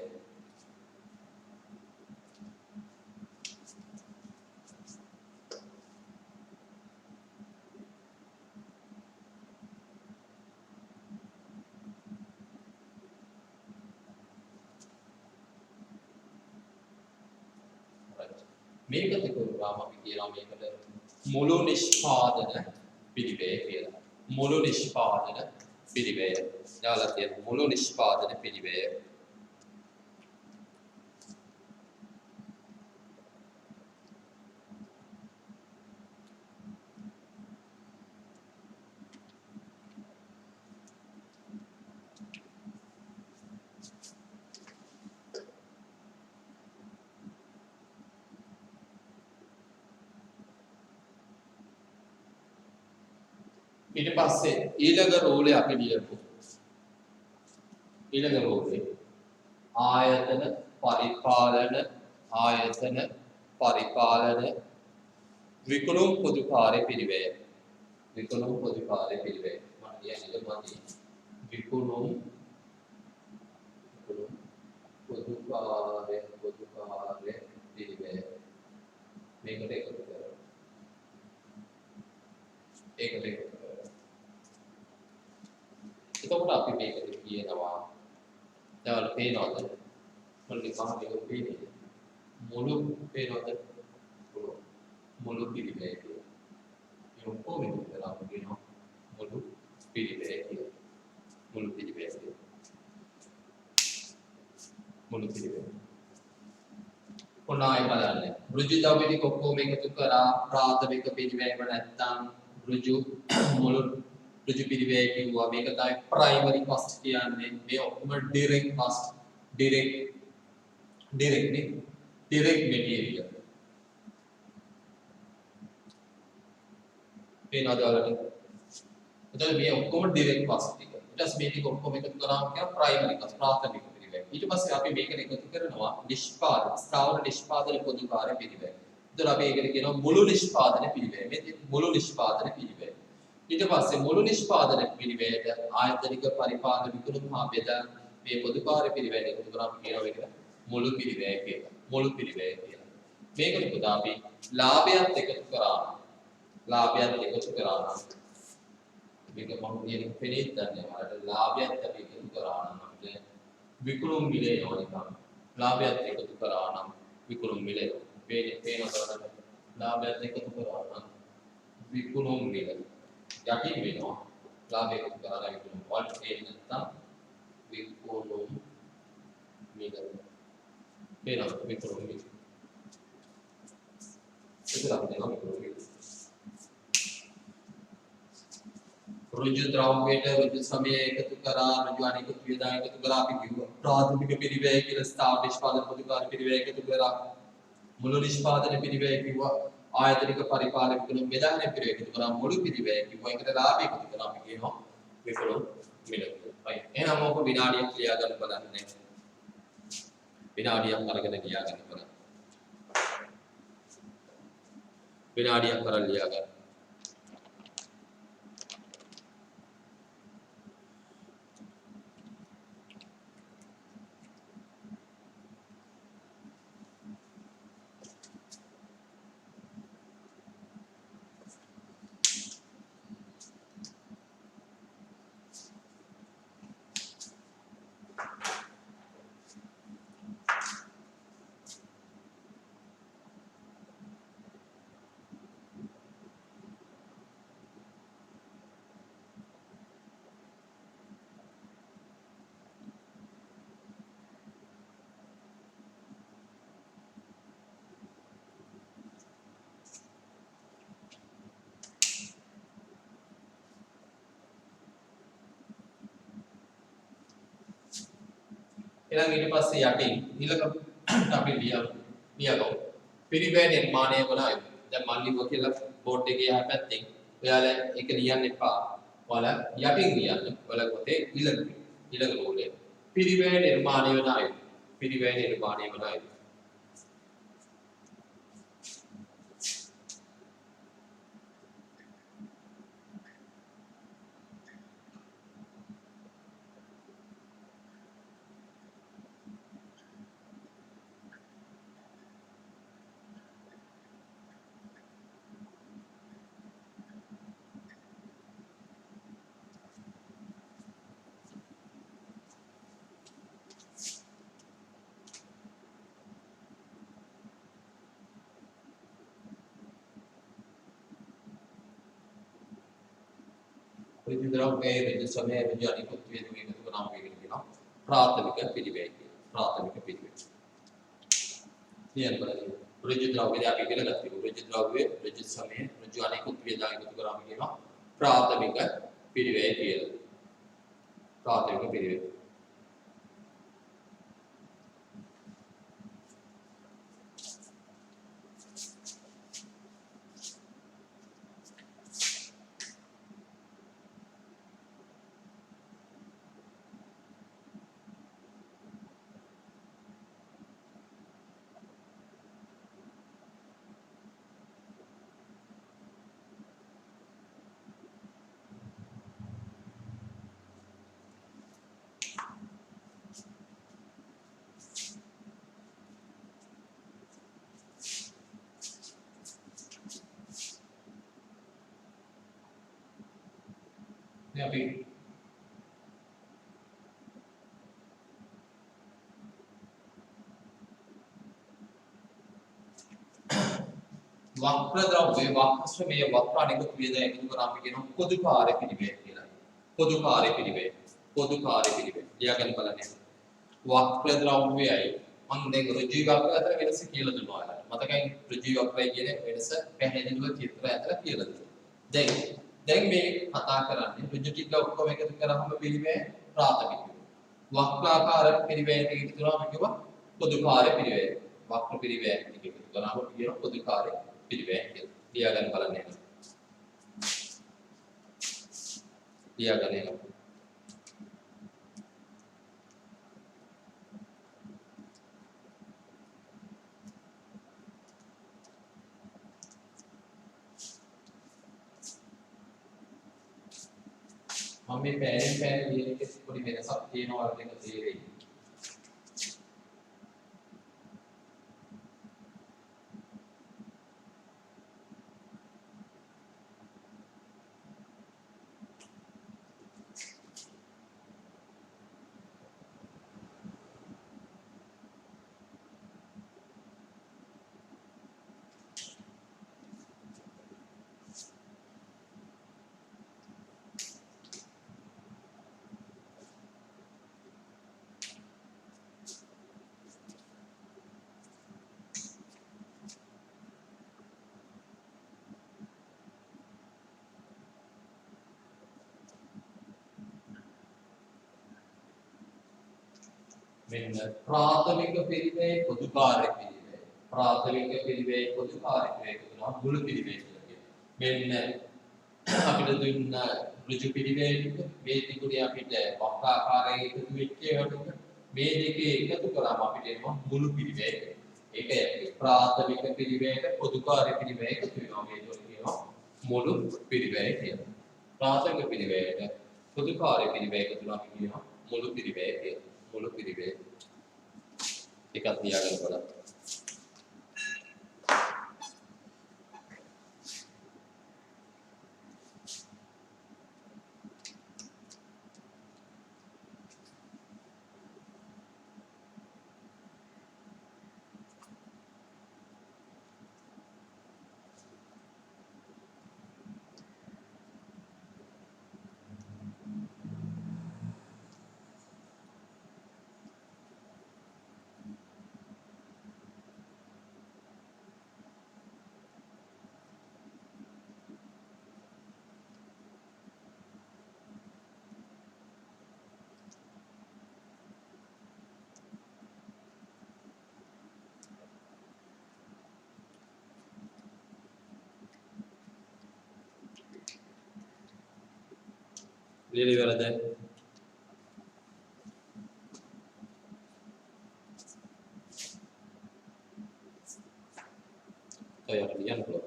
මේකට කරුවාම අපි කියනවා මේකට මුළු නිෂ්පාදන පිළිවෙල කියලා. මුළු නිෂ්පාදන පිළිවෙල. යාලා තියෙන මුළු නිෂ්පාදන පිළිවෙල. ඊට පස්සේ ඊළඟ රෝලේ අපි ලියමු. ඊළඟ රෝලේ ආයතන පරිපාලන විකුණුම් පොදු කාර්ය පිළිවෙල. විකුණුම් පොදු කාර්ය පිළිවෙල. මම කියන්නේ මදි. විකුණුම් පොදු කාර්ය පිළිවෙල. මේකට එකතු කරනවා. ඒකට එකතු කරනවා. එතකොට අපි මේකට කියනවා දැන් පේනවද? මොන්නේ පහේ පේන්නේ. මුළු පේනවද? මුළු පිළිවෙල කියලා. මේ ඔක්කොම එකතුලා අපි කියනවා මුළු පිළිවෙල කියලා. මුළු පිළිවෙල කියලා. මුළු පිළිවෙල. කොනායි බලන්න. ඍජු ද්‍රව්‍යනික ඔක්කොම එකතු කරා ප්‍රාථමික පිළිවෙලම නැත්තම් ඍජු මුළු ඍජු පිළිවෙල කිව්වා. මේක තමයි ප්‍රයිමරි කොස්ට් කියන්නේ. මේ ඔක්කොම ඩිරෙක්ට් කොස්ට්. Direct material. පේනවද ඔයාලට? එතකොට මේ ඔක්කොම ඩිරෙක්ට් කොස්ට් ටික. ඊට පස්සේ මේ ටික ඔක්කොම එකතු කරාම කියන ප්‍රයිමරි කොස්ට් ප්‍රාථමික පිළිවෙල. ඊට පස්සේ අපි මේකට එකතු කරනවා නිෂ්පාදන ස්ථාවර නිෂ්පාදන පොදු කාර්ය පිළිවෙල. එතකොට අපි ඒකට කියනවා මුළු නිෂ්පාදන පිළිවෙල. මේ මුළු නිෂ්පාදන පිළිවෙල. ඊට පස්සේ මුළු නිෂ්පාදන පිළිවෙලට ආයතනික පරිපාලන විකුණුම් හා බෙදා මේ පොදු කාර්ය පිළිවෙල එකතු කරාම කියනවා මේක මුළු පිළිවෙල කියලා. මුළු පිළිවෙල කියලා. මේකට පුතා අපි ලාභයත් එකතු කරා. ලාභයත් එකතු කරා. මේක මම කියන පෙරේත් දන්නේ මට ලාභයත් අපි එකතු කරා නම් අපිට විකුණුම් මිල එනවා නිකන්. ලාභයත් එකතු කරා නම් විකුණුම් මිල එනවා. පේනවද? ලාභයත් එකතු කරා නම් විකුණුම් මිල යටින් වෙනවා. ලාභය එකතු කරලා විකුණුම් වලට එන්නේ නැත්නම් විකුණුම් මිල. පේනවද? විකුණුම් මිල. ඒක අපි දෙනවා විකුණුම් මිල. ඍජු ද්‍රව්‍යයට ඍජු සමය එකතු කරා ඍජු අනිකුත් වියදම් එකතු කරා අපි කිව්වා ප්‍රාථමික පිළිවෙල කියලා ස්ථාවර නිෂ්පාදන පොදු කාර්ය පිළිවෙල එකතු කරා මුළු නිෂ්පාදන පිළිවෙල කිව්වා ආයතනික පරිපාලන විකුණුම් බෙදාගෙන පිළිවෙල එකතු කරා මුළු පිළිවෙල කිව්වා ඒකට ලාභය එකතු කරා අපි කියනවා විකුණුම් මිල කියලා. හරි එහෙනම් ඔක විනාඩියක් ලියා ගන්න බලන්න. විනාඩියක් අරගෙන ලියා ගන්න බලන්න. විනාඩියක් කරන් ලියා ගන්න. ඊළඟ ඊට පස්සේ යටින් ඊළඟ අපි ලියගමු. පිරිවැය නිර්මාණය වන අයුරු. දැන් මම ලිව්වා කියලා බෝඩ් එකේ එහා පැත්තෙන් ඔයාලා ඒක ලියන්න එපා. ඔයාලා යටින් ලියන්න. ඔයාලා පොතේ ඊළඟ රූලේ. පිරිවැය නිර්මාණය වන අයුරු. පිරිවැය නිර්මාණය වන අයුරු. ප්‍රතිද්‍රව්‍යයේ රජ සමය රජ අනිකුත් වේදමේ එකතු කරාම වේගෙන කියනවා ප්‍රාථමික පිළිවෙල කියලා. ප්‍රාථමික පිළිවෙල. කියන්න බලන්න. ප්‍රතිද්‍රව්‍යය අපි ඉගෙන ගත්තා. ප්‍රතිද්‍රව්‍යයේ රජ සමය රජ අනිකුත් වේදා එකතු කරාම කියනවා ප්‍රාථමික පිළිවෙල කියලා. ප්‍රාථමික පිළිවෙල. අපි වක්‍ර ද්‍රව්‍ය වක්‍ර ශ්‍රමයේ වක්‍ර අනිකුත් වේද එකතු කරාම කියනවා පොදු කාර්ය පිළිවෙල කියලා. පොදු කාර්ය පිළිවෙල. පොදු කාර්ය පිළිවෙල. ලියාගන්න බලන්න. වක්‍ර ද්‍රව්‍යයයි මම දැන් ඍජු වක්‍ර අතර වෙනස කියලා දුන්නා ඔයාලට. මතකයි ඍජු වක්‍රය කියන්නේ වෙනස පැහැදිලිව චිත්‍රය අතර කියලා දුන්නා. දැන් මේ කතා කරන්නේ ඍජු ටික ඔක්කොම එකතු කරාම පිළිවෙල ප්‍රාථමික. වක්‍රාකාර පිළිවෙලට එකතු කරාම කියනවා පොදු කාර්ය පිළිවෙල. වක්‍ර පිළිවෙල ටික එකතු කරාම කියනවා පොදු කාර්ය පිළිවෙල කියලා. ලියාගන්න බලන්න එනවා. ලියාගන්න එනවා. මම මේ පෑන් ලියන එකේ පොඩි වෙනසක් තියෙනවා වගේ එක තේරෙයි. මෙන්න ප්‍රාථමික පිළිවෙල පොදු කාර්ය පිළිවෙල. ප්‍රාථමික පිළිවෙල පොදු කාර්ය පිළිවෙල කියනවා මුළු පිළිවෙල කියලා කියනවා. මෙන්න අපිට දුන්න ඍජු පිළිවෙල මේ තිබුණේ අපිට වක්‍රාකාරයේ එකතු වෙච්ච ඒවා මේ දෙකේ එකතු කරාම අපිට එනවා මුළු පිළිවෙල. ඒක ප්‍රාථමික පිරිවැයට පොදුකාර්ය පිරිවැය එකතු වෙනවා. මේ දෙක කියනවා මුළු පිරිවැය කියලා. ප්‍රාථමික පිරිවැයට පොදුකාර්ය පිරිවැය එකතු වෙනවා කියනවා මුළු පිරිවැය කියලා. මුළු පිරිවැය. එකක් තියාගන්න බලන්න. Really well done. Kayak kalian kalau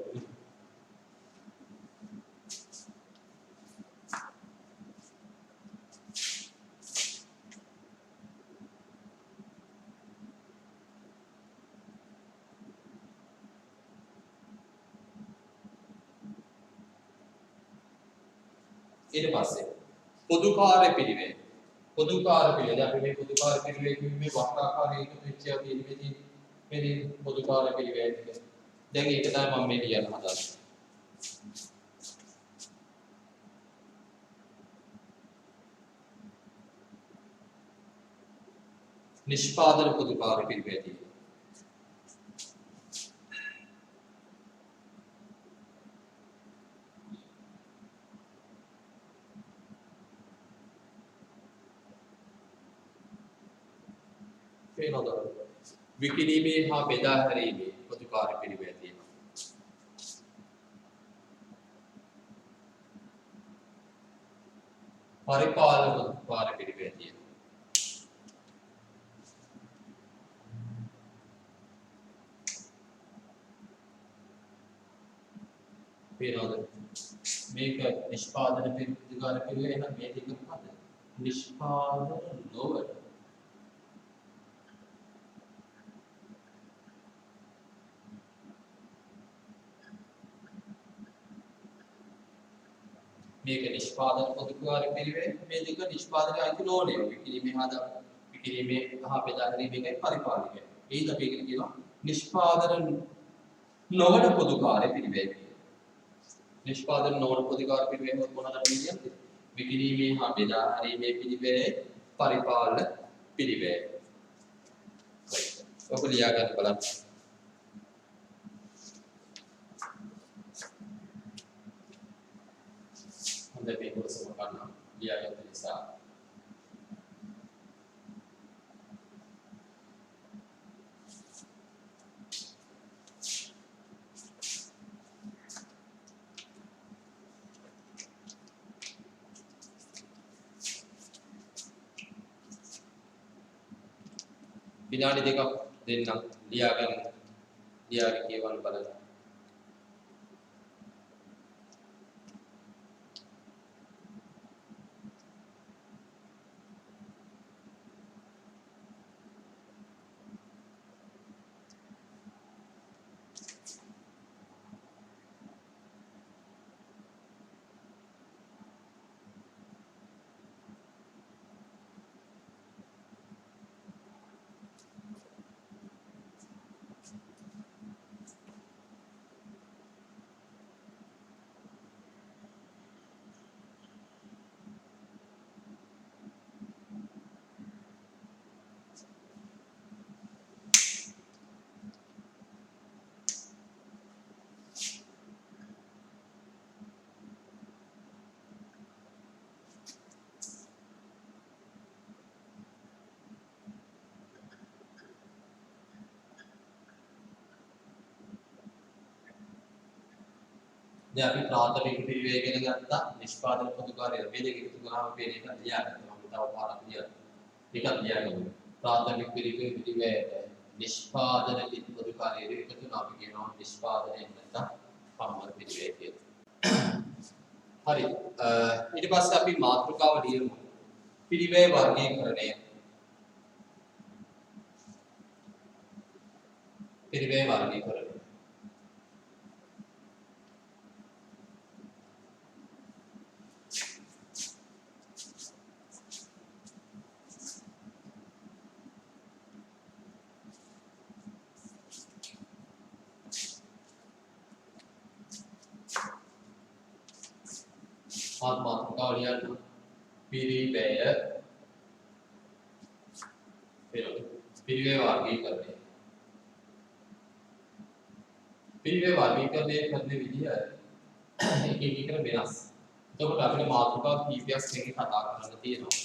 ඊට පස්සේ පොදුකාර්ය පිළිවෙල. පොදුකාර්ය පිළිවෙල අපි මේ පොදුකාර්ය පිළිවෙල කිව්වේ වක්‍රාකාරයේ එකතු වෙච්ච තියෙන්නේ මේ පොදුකාර්ය පිළිවෙල එක. දැන් ඒක තමයි මම මේ කියන්න හදන්නේ. නිෂ්පාදන පොදුකාර්ය පිළිවෙල තියෙනවා. විකිණීමේ හා බෙදා හැරීමේ පොදුකාර්ය පිළිවෙල තියෙනවා. පරිපාලන පොදුකාර්ය පිළිවෙල තියෙනවා. පේනවද? මේක නිෂ්පාදන පොදුකාර්ය පිළිවෙල එහෙනම් මේ දෙක මොකද? නිෂ්පාදන නොවන මේක නිෂ්පාදන පොදුකාර්ය පිළිවෙල මේ දෙක නිෂ්පාදනය අයිති නොවනේ විකිණීමේ හා බෙදා හැරීමේ පරිපාලනය. ඒකද අපි කියනවා නිෂ්පාදන නොවන පොදුකාර්ය පිළිවෙල. නිෂ්පාදන නොවන පොදුකාර්ය පිළිවෙල මොනවාද කියන්නේ? විකිණීමේ හා බෙදා හැරීමේ පිළිවෙල පරිපාලන පිළිවෙල. ඔක ලියා ගන්න බලන්න. Lebih bersama karena dia yang bisa විනාඩි දෙකක් දෙන්නම් ලියාගෙන කියවන්න බලන්න. දැන් අපි ප්‍රාථමික පිළිවෙල ඉගෙන ගත්තා නිෂ්පාදන පොදුකාර්ය මේ දෙක එකතු කරාම පේන එක ලියාගන්න. මම තව පාරක් ලියන්න. එකක් ලියාගන්න. ප්‍රාථමික පිළිවෙලට නිෂ්පාදන පිළිපොදු කාර්යයේ එකතු වෙනවා අපි කියනවා නිෂ්පාදනය නැත්නම් පම්මර පිළිවෙල කියලා. හරි. ඊට පස්සේ අපි මාතෘකාව ලියමු. පිළිවෙල වර්ගීකරණය. පිළිවෙල වර්ගීකරණය. මාතෘකාව ලියන්න. පිළිවෙල වර්ගීකරණය. පිළිවෙල වර්ගීකරණය කරන විදිය එක එක වෙනස්. එතකොට අපිට මාතෘකා කීපයක් එකේ කතා කරන්න තියෙනවා.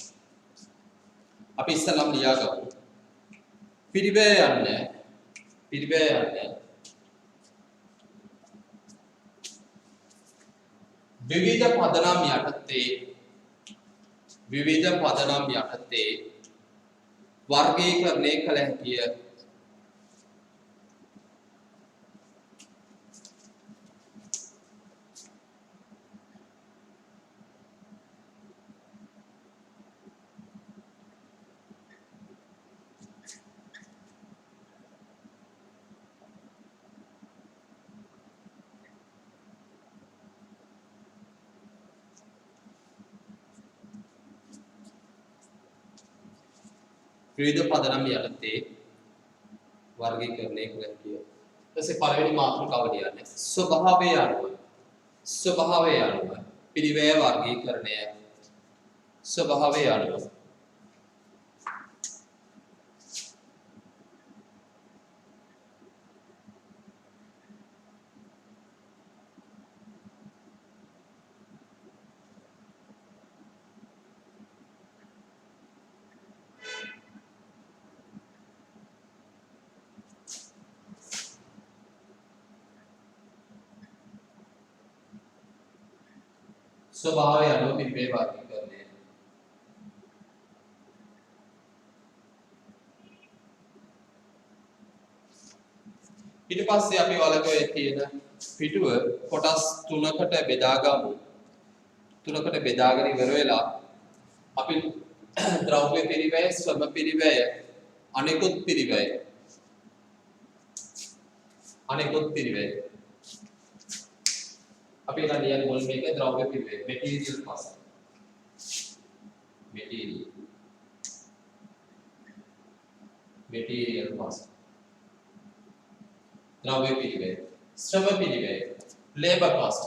අපි ඉස්සෙල්ලාම ලියාගමු. පිළිවෙල යන්නේ විවිධ පදනම් යටතේ වර්ගීකරණය කළ හැකිය. විවිධ පදනම් යටතේ වර්ගීකරණය කළ හැකිය. ඊටසේ පළවෙනි මාතෘකාව ලියන්නේ ස්වභාවය අනුව පිළිවෙල වර්ගීකරණය ස්වභාවය අනුව ස්වභාවය අනුව පිළිවෙල වර්ගීකරණය. ඊට පස්සේ අපි වලකයේ තියෙන පිටුව කොටස් තුනකට බෙදාගමු. තුනකට බෙදාගෙන ඉවර වෙලා අපි ද්‍රව්‍ය පිළිවෙල, ශ්‍රම පිළිවෙල, අනෙකුත් පිළිවෙල අපි එන ලියන මුල් මේක ද්‍රව්‍ය පිළිවෙල මෙටීරියල් cost ද්‍රව්‍ය පිළිවෙල ශ්‍රම පිළිවෙල labor cost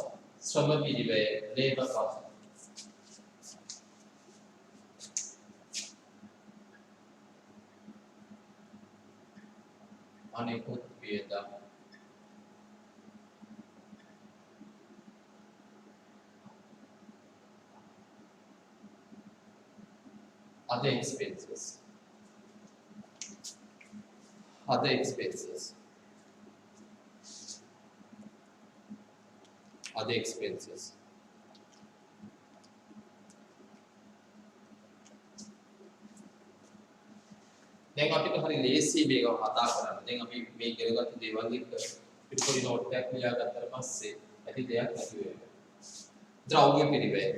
අනෙකුත් වියදම් other expenses. දැන් අපිට හරි ලේසි මේක කතා කරන්න. දැන් අපි මේ ඉගෙනගත්ත දේවල් එක්ක පිටුපොඩි නෝට් එකක් ලියාගත්තට පස්සේ ඇති දෙයක් නැති වෙනවා. ද්‍රව්‍ය පිළිවෙල.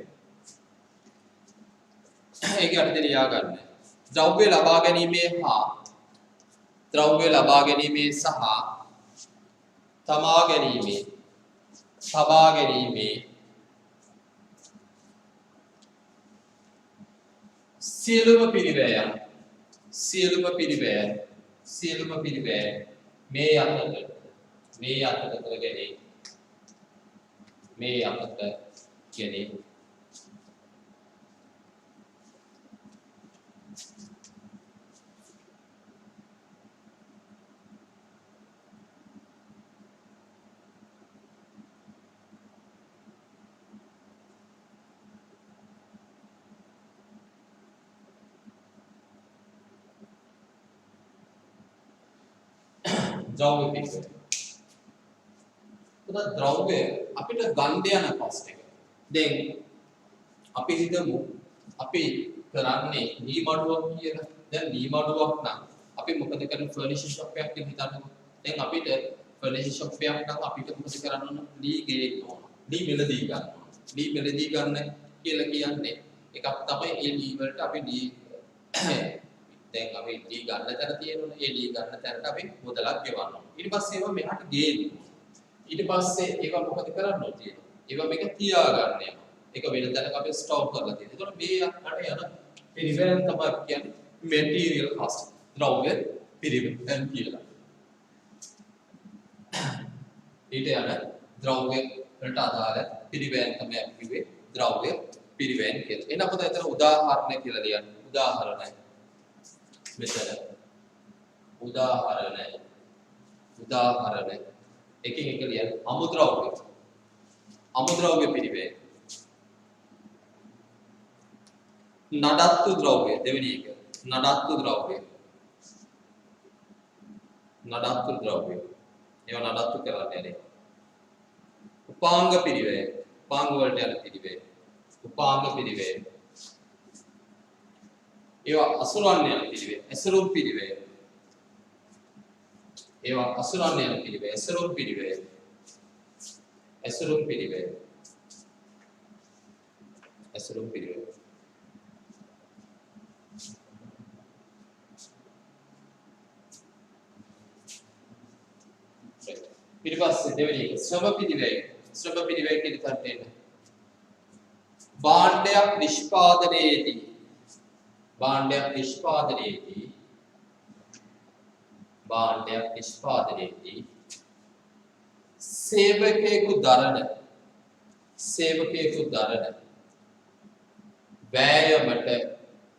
ඒක යටතේ ලියා ගන්න. ද්‍රව්‍ය ලබා ගැනීමේ සහ තබා ගැනීමේ සියලුම පිළිවෙල මේ අතට ගැනීම ද්‍රව්‍ය පිළිවෙල. උදා ද්‍රව්‍ය අපිට ගන්න යන cost එක. දැන් අපි හිතමු අපි කරන්නේ නීමඩුවක් කියලා. දැන් නීමඩුවක් නම් අපි මොකද කරන්නේ ෆර්නිචර් ෂොප් එකක් කියලා හිතන්නකෝ. දැන් අපිට ෆර්නිචර් ෂොප් එකක් නම් අපිට මොකද කරන්න ඕන? ලී ගේන්න ඕන. ලී මෙලදී ගන්න ඕන. ලී මෙලදී ගන්න කියලා කියන්නේ එකක් තමයි ඒ ලී වලට අපි ලී දැන් අපි ලී ගන්න තැන තියෙනවනේ. ඒ ලී ගන්න තැනට අපි මුදලක් ගෙවන්න ඕන. ඊට පස්සේ ඒවා මෙහාට ගේන්න ඕන. ඊට පස්සේ ඒවා මොකද කරන්න ඕන තියෙනවා. ඒවා මේක තියාගන්න යනවා. ඒක වෙන තැනක අපි ස්ටෝක් කරලා තියෙනවා. ඒතකොට මේ යන පිරිවෙන් තමයි කියන්නේ material cost. ද්‍රව්‍ය පිරිවෙන් කියලා. ඊට යන ද්‍රව්‍ය වලට අදාළ පිරිවෙන් තමයි අපි කිව්වේ ද්‍රව්‍ය පිරිවෙන් කියලා. එහෙනම් අපිට එතන උදාහරණ කියලා ලියන්න. උදාහරණයි. මෙතන උදාහරණ එකින් එක ලියන්න. අමුද්‍රව්‍ය පිරිවෙන්. නඩත්තු ද්‍රව්‍ය දෙවෙනි එක. නඩත්තු ද්‍රව්‍ය. ඒවා නඩත්තු කරන්නේ නේ. උපාංග පිරිවෙන්. උපාංග වලට යන පිරිවෙන්. උපාංග පිරිවෙන්. ඒවා අසුරන් යන පිරිවෙන්. ඇසුරුම් පිරිවෙන්. ඒවා අසුරන් යන පිරිවෙන්. ඇසුරුම් පිරිවෙන්. ඇසුරුම් පිරිවෙන්. ඇසුරුම් පිරිවෙන්. ඊට පස්සේ දෙවෙනි එක ශ්‍රම පිරිවෙන්. ශ්‍රම පිරිවෙන් කියන තැනට එන්න. භාණ්ඩයක් නිෂ්පාදනයේදී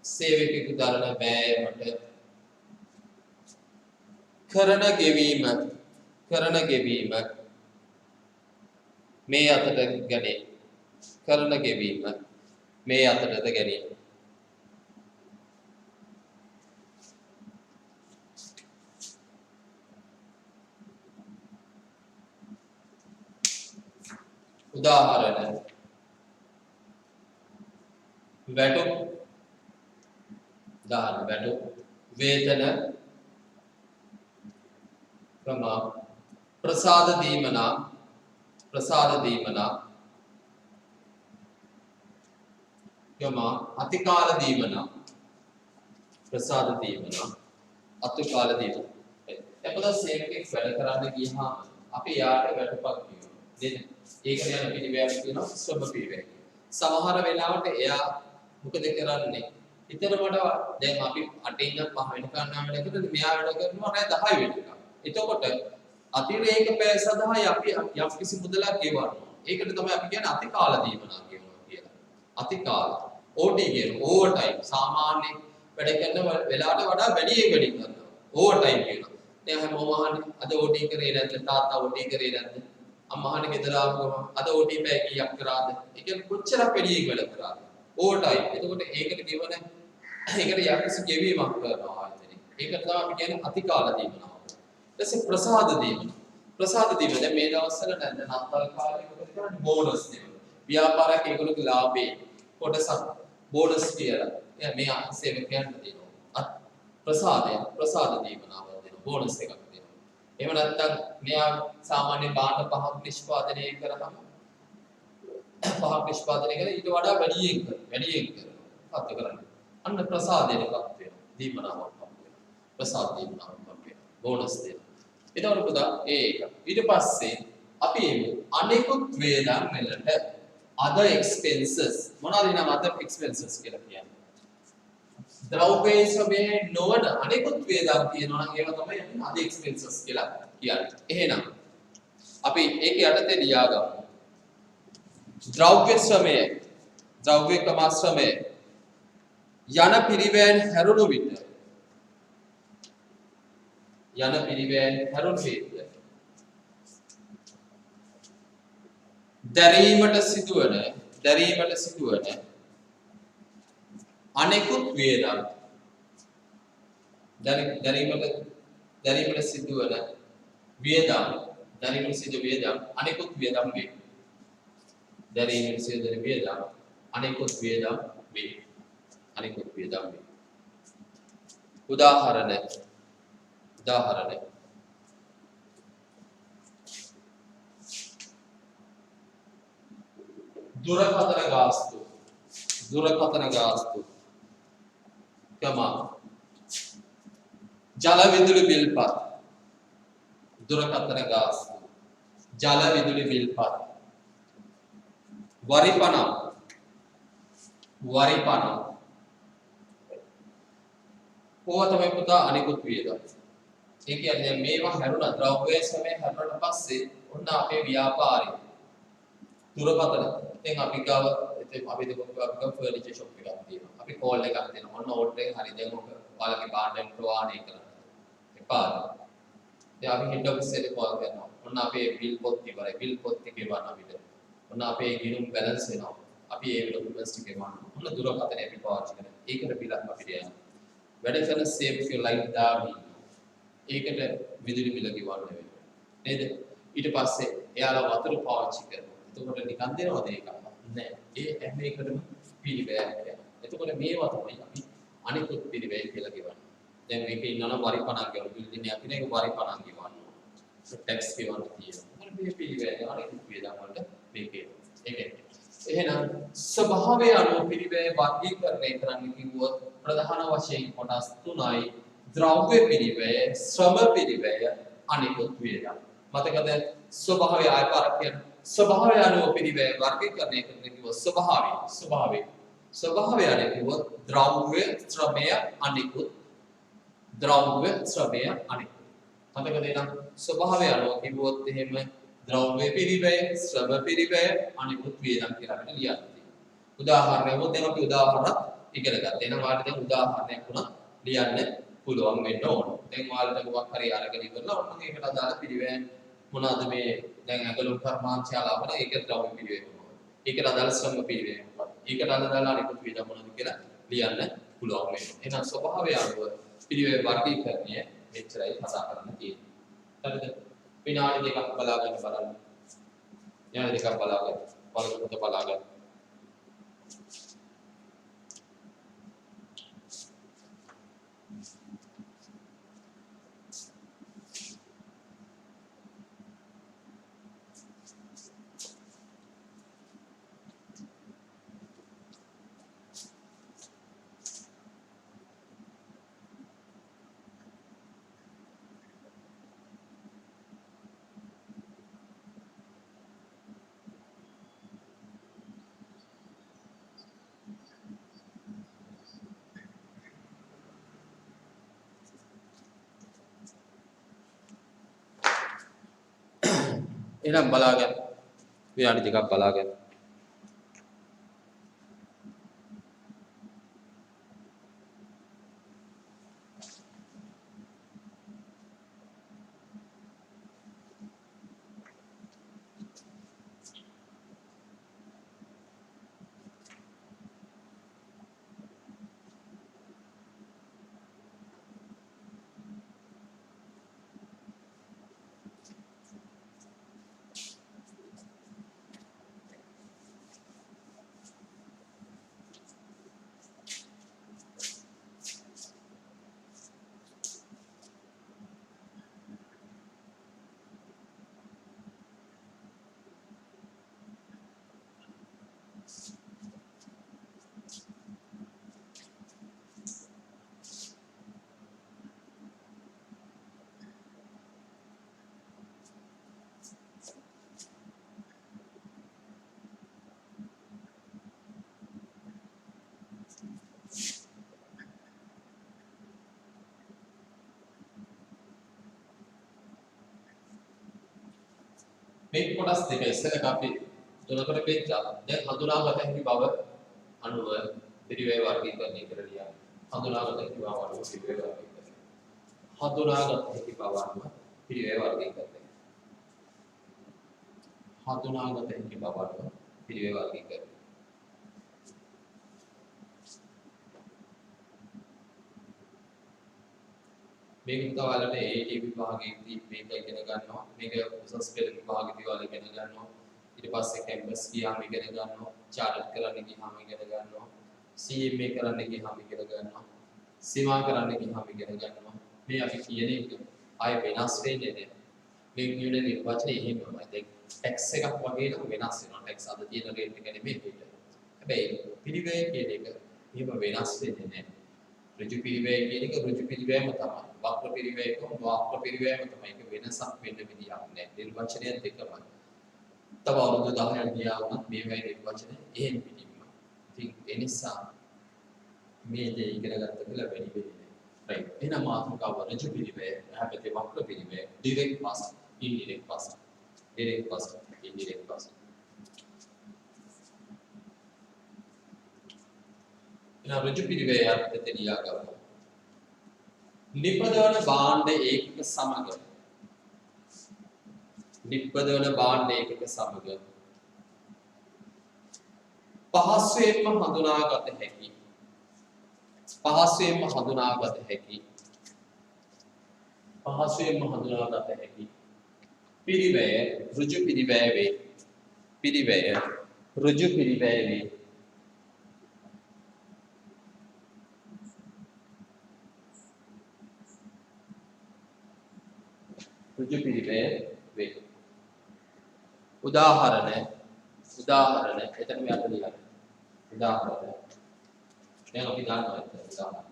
සේවකයෙකු දරන වෑයමට කරන ගෙවීම මේ අතට ගැනේ. කරන ගෙවීම මේ අතටද ගැනේ. උදාහරණ වැටු වේතන ප්‍රසාද දීමනා අතිකාල දීමනා අතිකාල දීමනා. එතකොට සේවකෙක් වැඩ කරන්න ගියහම අපි යාට වැටුපක් කියනවා. නේද? ඒක යන පිළිවෙලක් කියනවා ශ්‍රම පිළිවෙල. සමහර වෙලාවට එයා මොකද කරන්නේ? ඊතරමඩ දැන් අපි 8 ඉඳන් 5 වෙනකන් වැඩ කරද්දී මෙයා වැඩ කරනවා රෑ 10 වෙනකන්. එතකොට අතිරේක පැය සඳහා අපි යම් කිසි මුදලක් ගෙවනවා. ඒකට තමයි අපි කියන්නේ අතිකාල දීමනා කියනවා කියලා. අතිකාල OT කියන ඕවර් ටයිම් සාමාන්‍ය වැඩ කරන වෙලාවට වඩා වැඩි කරනවා. ඕවර් ටයිම් කියනවා. දැන් හැමෝම අහන්නේ අද OT කරේ නැද්ද? තාත්තා OT කරේ නැද්ද? අම්මා අහන්නේ ගෙදර ආවම අද OT පැය කීයක් කරාද? ඒ කියන්නේ කොච්චරක් වැඩි වැඩ කරාද? Over time. එතකොට ඒකට ගෙවන ඒකට යම්කිසි ගෙවීමක් කරනවා ආයතනෙ. ඒකට තමයි අපි කියන්නේ අතිකාල දීමනා. ඊටසේ ප්‍රසාද දීම දැන් මේ දවස්වල නැත්නම් නත්තල් කාලේ මොකද කරන්නේ බෝනස් දෙනවා. ව්‍යාපාරයක් ඒගොල්ලෝගේ ලාභේ කොටසක් බෝනස් කියලා. එයා මේ සේවකයන්ට දෙනවා. ප්‍රසාද දීමනාවක් දෙනවා. බෝනස් එකක් දෙනවා. එහෙම නැත්නම් මෙයා සාමාන්‍ය භාණ්ඩ පහක් නිෂ්පාදනය කරාම ඊට වඩා වැඩියෙන් කරනවා. හත් කරන්නේ. අන්න ප්‍රසාදයකපත් වෙනවා. දීමනාවක් වෙනවා. ප්‍රසාද දීමනාවක් වෙනවා. බෝනස් දෙනවා. එතකොට පුතා ඒක. ඊට පස්සේ අපි අනෙකුත් වේදන් වලට other expenses මොනවද නම් other expenses කියලා කියන්නේ? ද්‍රව්‍ය සමේ නොවන අනෙකුත් වේදන් තියෙනවා නම් ඒවා තමයි other expenses කියලා කියන්නේ. එහෙනම් අපි ඒක යටතේ ලියාගමු. ද්‍රව්‍ය ශ්‍රමය යන පිරිවෙන් හැරුණු විට දැරීමට සිදුවන අනෙකුත් වේදන් අනෙකුත් වේදම් වේ. උදාහරණ උදාහරණය දුරකථන ගාස්තු කමා ජල විදුලි බිල්පත් දුරකථන ගාස්තු ජල විදුලි බිල්පත් වරිපණම් ඕවා තමයි පුතා අනිකුත් වියදම්. ඒ කියන්නේ මේවා හැරුණා ද්‍රව්‍ය සමය හැරුණාට පස්සේ ඔන්න අපේ ව්‍යාපාරය දුරකථන. ඉතින් අපි ගාව ඉතින් අපි දෙකක් ෆර්නිචර් ෂොප් එකක් තියෙනවා. අපි කෝල් එකක් දෙනවා. ඔන්න ඕඩර් එක හරි දැන් ඔක ඔයාලගේ බාණ්ඩෙන් ප්‍රවාහණය කරන්න. එපාද. දැන් අපි හෙඩ් ඔෆිස් එකේ කෝල් කරනවා. ඔන්න අපේ බිල් පොත් ඉවරයි. බිල් පොත් ටික එවන්න අපිට. ඔන්න අපේ ගිණුම් බැලන්ස් වෙනවා. අපි ඒ ඩොකියුමන්ට්ස් ටික එවන්න. ඔන්න දුරකථනය අපි පාවිච්චි කරනවා. ඒකට බිලක් අපිට යනවා. වැඩ කරන සේව් ෆියු ලයිට් දාවි. ඒකට විදුලි බිල ගෙවන්න වෙනවා. නේද? ඊට පස්සේ එයාලා වතුර පාවිච්චි කරනවා. එතකොට නිකන් දෙනවද ඒක? නෑ. ඒ හැම එකටම පිළිවෙලක් යනවා. එතකොට මේවා තමයි අපි අනිකුත් පිළිවෙල කියලා කියවන්නේ. දැන් මේකේ ඉන්නවනම් වරි 50 ගෙවන බිල්ඩින් එකක් තියෙන එක වරි 50 ගෙවන්න ඕන. ටැක්ස් ගෙවන්න තියෙනවා. මොකද මේ පිළිවෙල අනිකුත් වේදම් වලට මේකේ. ඒකයි. එහෙනම් ස්වභාවය අනුව පිළිවෙල වර්ගීකරණය කරන්න කිව්වොත් ප්‍රධාන වශයෙන් කොටස් තුනයි. ද්‍රව්‍ය පිළිවෙල, ශ්‍රම පිළිවෙල, අනිකුත් වේදම්. මතකද ස්වභාවය ආයපාරක් කියන්නේ ස්වභාවය අනුව පිළිවෙල වර්ගීකරණය කරන්න කිව්වොත් ස්වභාවය අනුව කිව්වොත් ද්‍රව්‍ය, ශ්‍රමය, අනිකුත් ද්‍රව්‍ය, ශ්‍රමය, අනිකුත්. මතකද එහෙනම් ස්වභාවය අනුව කිව්වොත් එහෙම ද්‍රව්‍ය පිළිවෙල, ශ්‍රම පිළිවෙල, අනිකුත් වේදම් කියලා අපිට ලියන්න තියෙනවා. උදාහරණයක් දෙන්න අපි උදාහරණයක් ඉගෙන ගත්තා. එහෙනම් ඔයාලට දැන් උදාහරණයක් උනත් ලියන්න පුළුවන් වෙන්න ඕන. දැන් ඔයාලට මොකක් හරි අරගෙන ඉවරලා ඔන්න ඒකට අදාළ පිළිවෙල මොනවාද මේ දැන් ඇඟලුම් කර්මාන්තශාලාවල ඒක ද්‍රව්‍ය පිළිවෙල මොනවද? ඒකට අදාළ ශ්‍රම පිළිවෙල මොනවද? ඒකට අදාළ අනිකුත් වේදම් මොනවද කියලා ලියන්න පුළුවන් වෙනවා. එහෙනම් ස්වභාවය අනුව පිළිවෙල වර්ගීකරණය මෙච්චරයි කතා කරන්න තියෙන්නේ. හරිද? විනාඩි දෙකක් බලාගෙන බලන්න. විනාඩි දෙකක් බලාගෙන බලන්න. එහෙනම් බලාගන්න. විනාඩි දෙකක් බලාගන්න. මේ කොටස් දෙක ඉස්සෙල්ලා අපි තුනකට බෙදලා දැන් හඳුනාගත හැකි බව අනුව පිළිවෙල වර්ගීකරණය කරලා හඳුනාගත හැකි බව අනුව පිළිවෙල වර්ගීකරණය. හඳුනාගත හැකි බව අනුව පිළිවෙල වර්ගීකරණය. හඳුනාගත හැකි බව අනුව පිළිවෙල වර්ගීකරණය. මේක උදාවලට AT විභාගයේදී මේක ඉගෙන ගන්නවා. මේක උසස් පෙළ විභාගයේදී ඔයාලා ඉගෙන ගන්නවා. ඊට පස්සේ කැම්පස් ගියාම ඉගෙන ගන්නවා. චාර්ටර් කරන්න ගියාම ඉගෙන ගන්නවා. CMA කරන්න ගියාම ඉගෙන ගන්නවා. සීමා කරන්න ගියාම ඉගෙන ගන්නවා. මේ අපි කියන එක ආය වෙනස් වෙන්නේ නැහැ. මේ කියන නිර්වචනය එහෙමමයි. දැන් ටැක්ස් එකක් වගේ නම් වෙනස් වෙනවා. ටැක්ස් අද තියෙන රේට් එක නෙමෙයි පිට. හැබැයි පිරිවැය කියන එක එහෙම වෙනස් වෙන්නේ නැහැ. ඍජු පිරිවැය කියන එක ඍජු පිරිවැයම තමයි. වක්‍ර පිරිවැයක වක්‍ර පිරිවැයම තමයි. ඒක වෙනසක් වෙන්න විදියක් නැහැ. නිර්වචනය දෙකමයි. තව අවුරුදු 10ක් ගියා වුණත් මේ වගේ නිර්වචන එහෙම පිටින්ම. ඉතින් ඒ නිසා මේ දේ ඉගෙන ගන්න කියලා වැඩි වෙන්නේ නැහැ. right. එහෙනම් මාතෘකාව ඍජු පිරිවැය, හැබැයි වක්‍ර පිරිවැය, direct past, indirect past. direct past, indirect past. එහෙනම් ඍජු පිරිවැය අර්ථයෙන් ලියා ගන්න. නිපදවන භාණ්ඩ ඒකක සමග නිපදවන භාණ්ඩ ඒකක සමග පහසුවෙන්ම හඳුනාගත හැකි පිරිවැය ඍජු පිරිවැය වේ. පිරිවැය ඍජු පිරිවැය වේ. ඍජු පිරිවැය වේ. උදාහරණ එතන මේ අත ලියන්න. උදාහරණ දැන් අපි ගන්නවා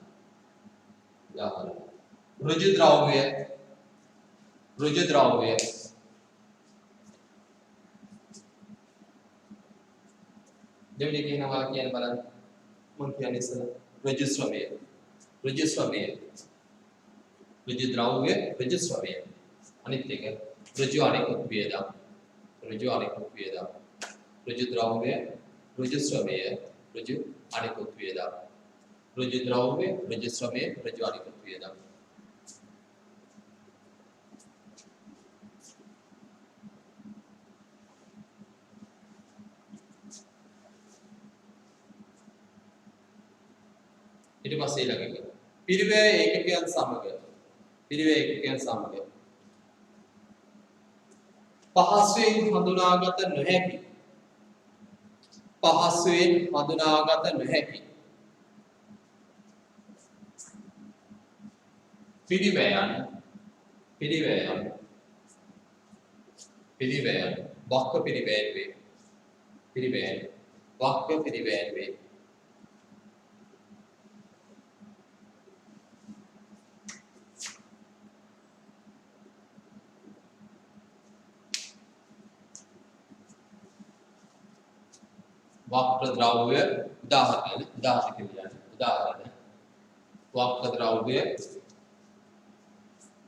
උදාහරණ ඍජු ද්‍රව්‍ය දෙවෙනි කියනවා කියන බලන්න මම කියන්නේ ඉස්සර ඍජු ශ්‍රවය ඍජු ද්‍රව්‍ය අනිත් එක ඍජු අනිකුත් වේදම් ඍජු ද්‍රව්‍ය ඍජු ශ්‍රවය ඍජු අනිකුත් වේදම් ඍජු ද්‍රව්‍ය ඍජු ශ්‍රවය ඍජු අනිකුත් වේදම් ඊට පස්සේ ඊළඟ එක පිරිවැය ඒකකයන් සමග පහසුවෙන් හඳුනාගත නොහැකි පිරිවැයන් වක්‍ර පිරිවැයන් වේ. වක්‍ර පිරිවැයන් වේ. වක්‍ර ද්‍රව්‍ය උදාහරණ වක්‍ර ද්‍රව්‍ය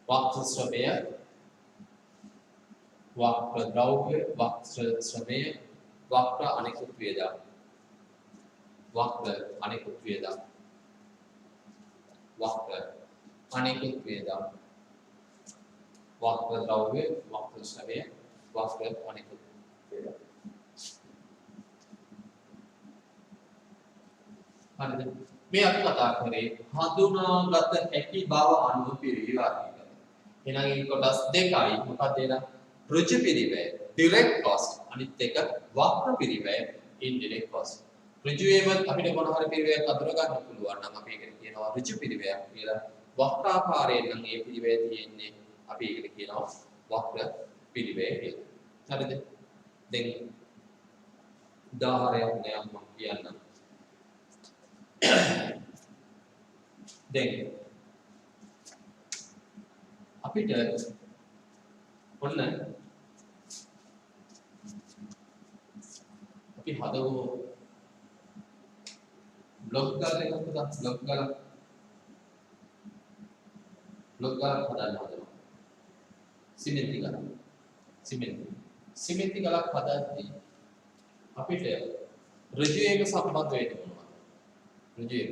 වක්‍ර ශ්‍රවය වක්‍ර අනිකුත් වේදම් වක්‍ර අනිකුත් වේදම් වක්‍ර ද්‍රව්‍ය වක්‍ර ශ්‍රවය වක්‍ර අනිකුත් වේදම්. හරිද? මේ අපි කතා කරේ හඳුනාගත හැකි බව අනුව පිරිවි වර්ගීකරණය. එහෙනම් මේ කොටස් දෙකයි මොකක්ද එන ඍජු පිරිවැය direct cost අනිත් එක වක්‍ර පිරිවැය indirect cost. ඍජුවේම අපිට මොන හරි පිරිවැයක් අඳුර ගන්න පුළුවන් නම් අපි ඒකට කියනවා ඍජු පිරිවැයක් කියලා. වක්‍රාකාරයෙන් නම් මේ පිරිවැය තියෙන්නේ අපි ඒකට කියනවා වක්‍ර පිරිවැය කියලා. හරිද? දැන් උදාහරණයක් නෑ මම කියන්නම්. දැන් අපිට ඔන්න අපි හදමු බ්ලොක් ගල් එකක් හදන්න හදනවා. සිමෙන්ති ගලක් හදද්දී අපිට ඍජු එක සම්බන්ධ වෙන්න ඕන. ඍජු එක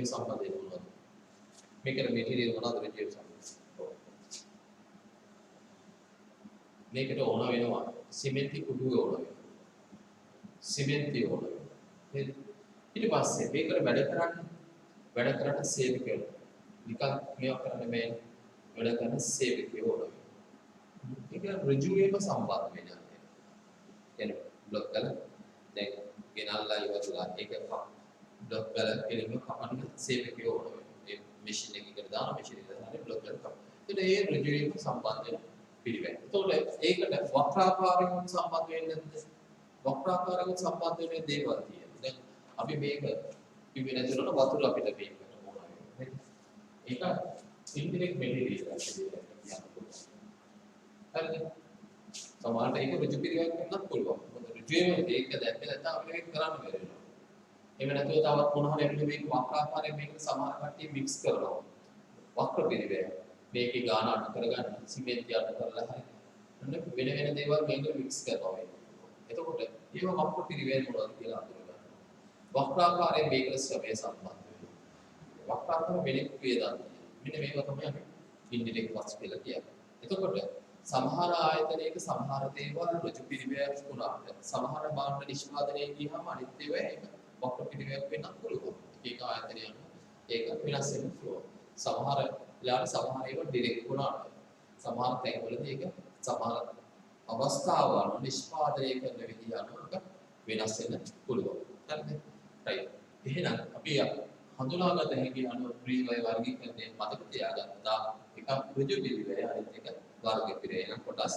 සම්බන්ධ වෙනවා. මේකට මෙටීරියල් මොනවද ඍජු එක සම්බන්ධ? මේකට ඕන වෙනවා සිමෙන්ති කුඩුව ඕන වෙනවා. ඊට පස්සේ මේකට වැඩ කරන්න සේවකයෝ නිකන් මේවා කරන්න බෑ. වැඩ කරන සේවකයෝ ඕන වෙනවා. ඒක ඍජු එක සම්බන්ධ වෙනවා. කියන්නේ බ්ලොක් කරලා දැන් ගෙනල්ලා ඉවරලා ඒක බ්ලොක් කරලා කෙලින්ම කපන්න සේවකයෝ ඕන වෙනවා. ඒ මැෂින් එකකට දාන ඒ ඍජු වීම සම්බන්ධ වෙන පිළිවෙල. එතකොට ඒකට වක්‍රාකාරයෙන් සම්බන්ධ වෙන්නේ නැද්ද? වක්‍රාකාරයෙන් සම්බන්ධ වෙන දේවල් තියෙනවා. දැන් අපි මේක කිව්වේ නැතුනොත් වතුර අපිට මේකට ඕන වෙන්නේ. ඒක ඉන්ඩිරෙක්ට් මෙටීරියල් එකක් කියලා කියනවා. හරිද? සමහරට ඒක ඍජු පිළිවෙලක් වෙන්නත් පුළුවන්. මොකද ඍජුවේම ඒක දැක්කේ නැත්නම් අපිට ඒක කරන්න බැරි වෙනවා. එහෙම නැතුව තවත් මොන හරි අපිට මේක වක්‍රාකාරයෙන් මේක සමහර කට්ටිය මික්ස් කරනවා. වක්‍ර පිළිවෙල. මේකේ ගාන අඩු කරගන්න සිමෙන්ති අඩු කරලා හරි. අන්න වෙන වෙන දේවල් මේක මික්ස් කරනවා මේක. එතකොට ඒව වක්‍ර පිළිවෙල මොනවද කියලා අඳුරගන්න. වක්‍රාකාරයෙන් මේකට ශ්‍රමය සම්බන්ධ වෙනවා. වක්‍රාකාර වෙනෙක් වේදන්. මෙන්න මේක තමයි අපි ඉන්ඩිරෙක්ට් වක්ස් කියලා කියන්නේ. එතකොට සමහර ආයතනයක සමහර දේවල් ඍජු පිළිවෙලක් වුණාට සමහර භාණ්ඩ නිෂ්පාදනයේ ගියහම අනිත් ඒවා ඒක වක්‍ර පිළිවෙලක් වෙන්නත් පුළුවන්. ඒක ආයතනයක ඒක වෙනස් වෙන්න පුළුවන්. සමහර වෙලාවට සමහර ඒවා ඩිරෙක්ට් වුණාට සමහර තැන්වලදී ඒක සමහර අවස්ථාවල නිෂ්පාදනය කරන විදිහ අනුව වෙනස් වෙන්න පුළුවන්. හරිද? right. එහෙනම් අපි හඳුනාගත හැකි අනුව ත්‍රිවය වර්ගීකරණය මතක තියාගත්තා. එකක් ඍජු පිළිවෙල අනිත් එක වර්ග පිළිවෙල කොටස්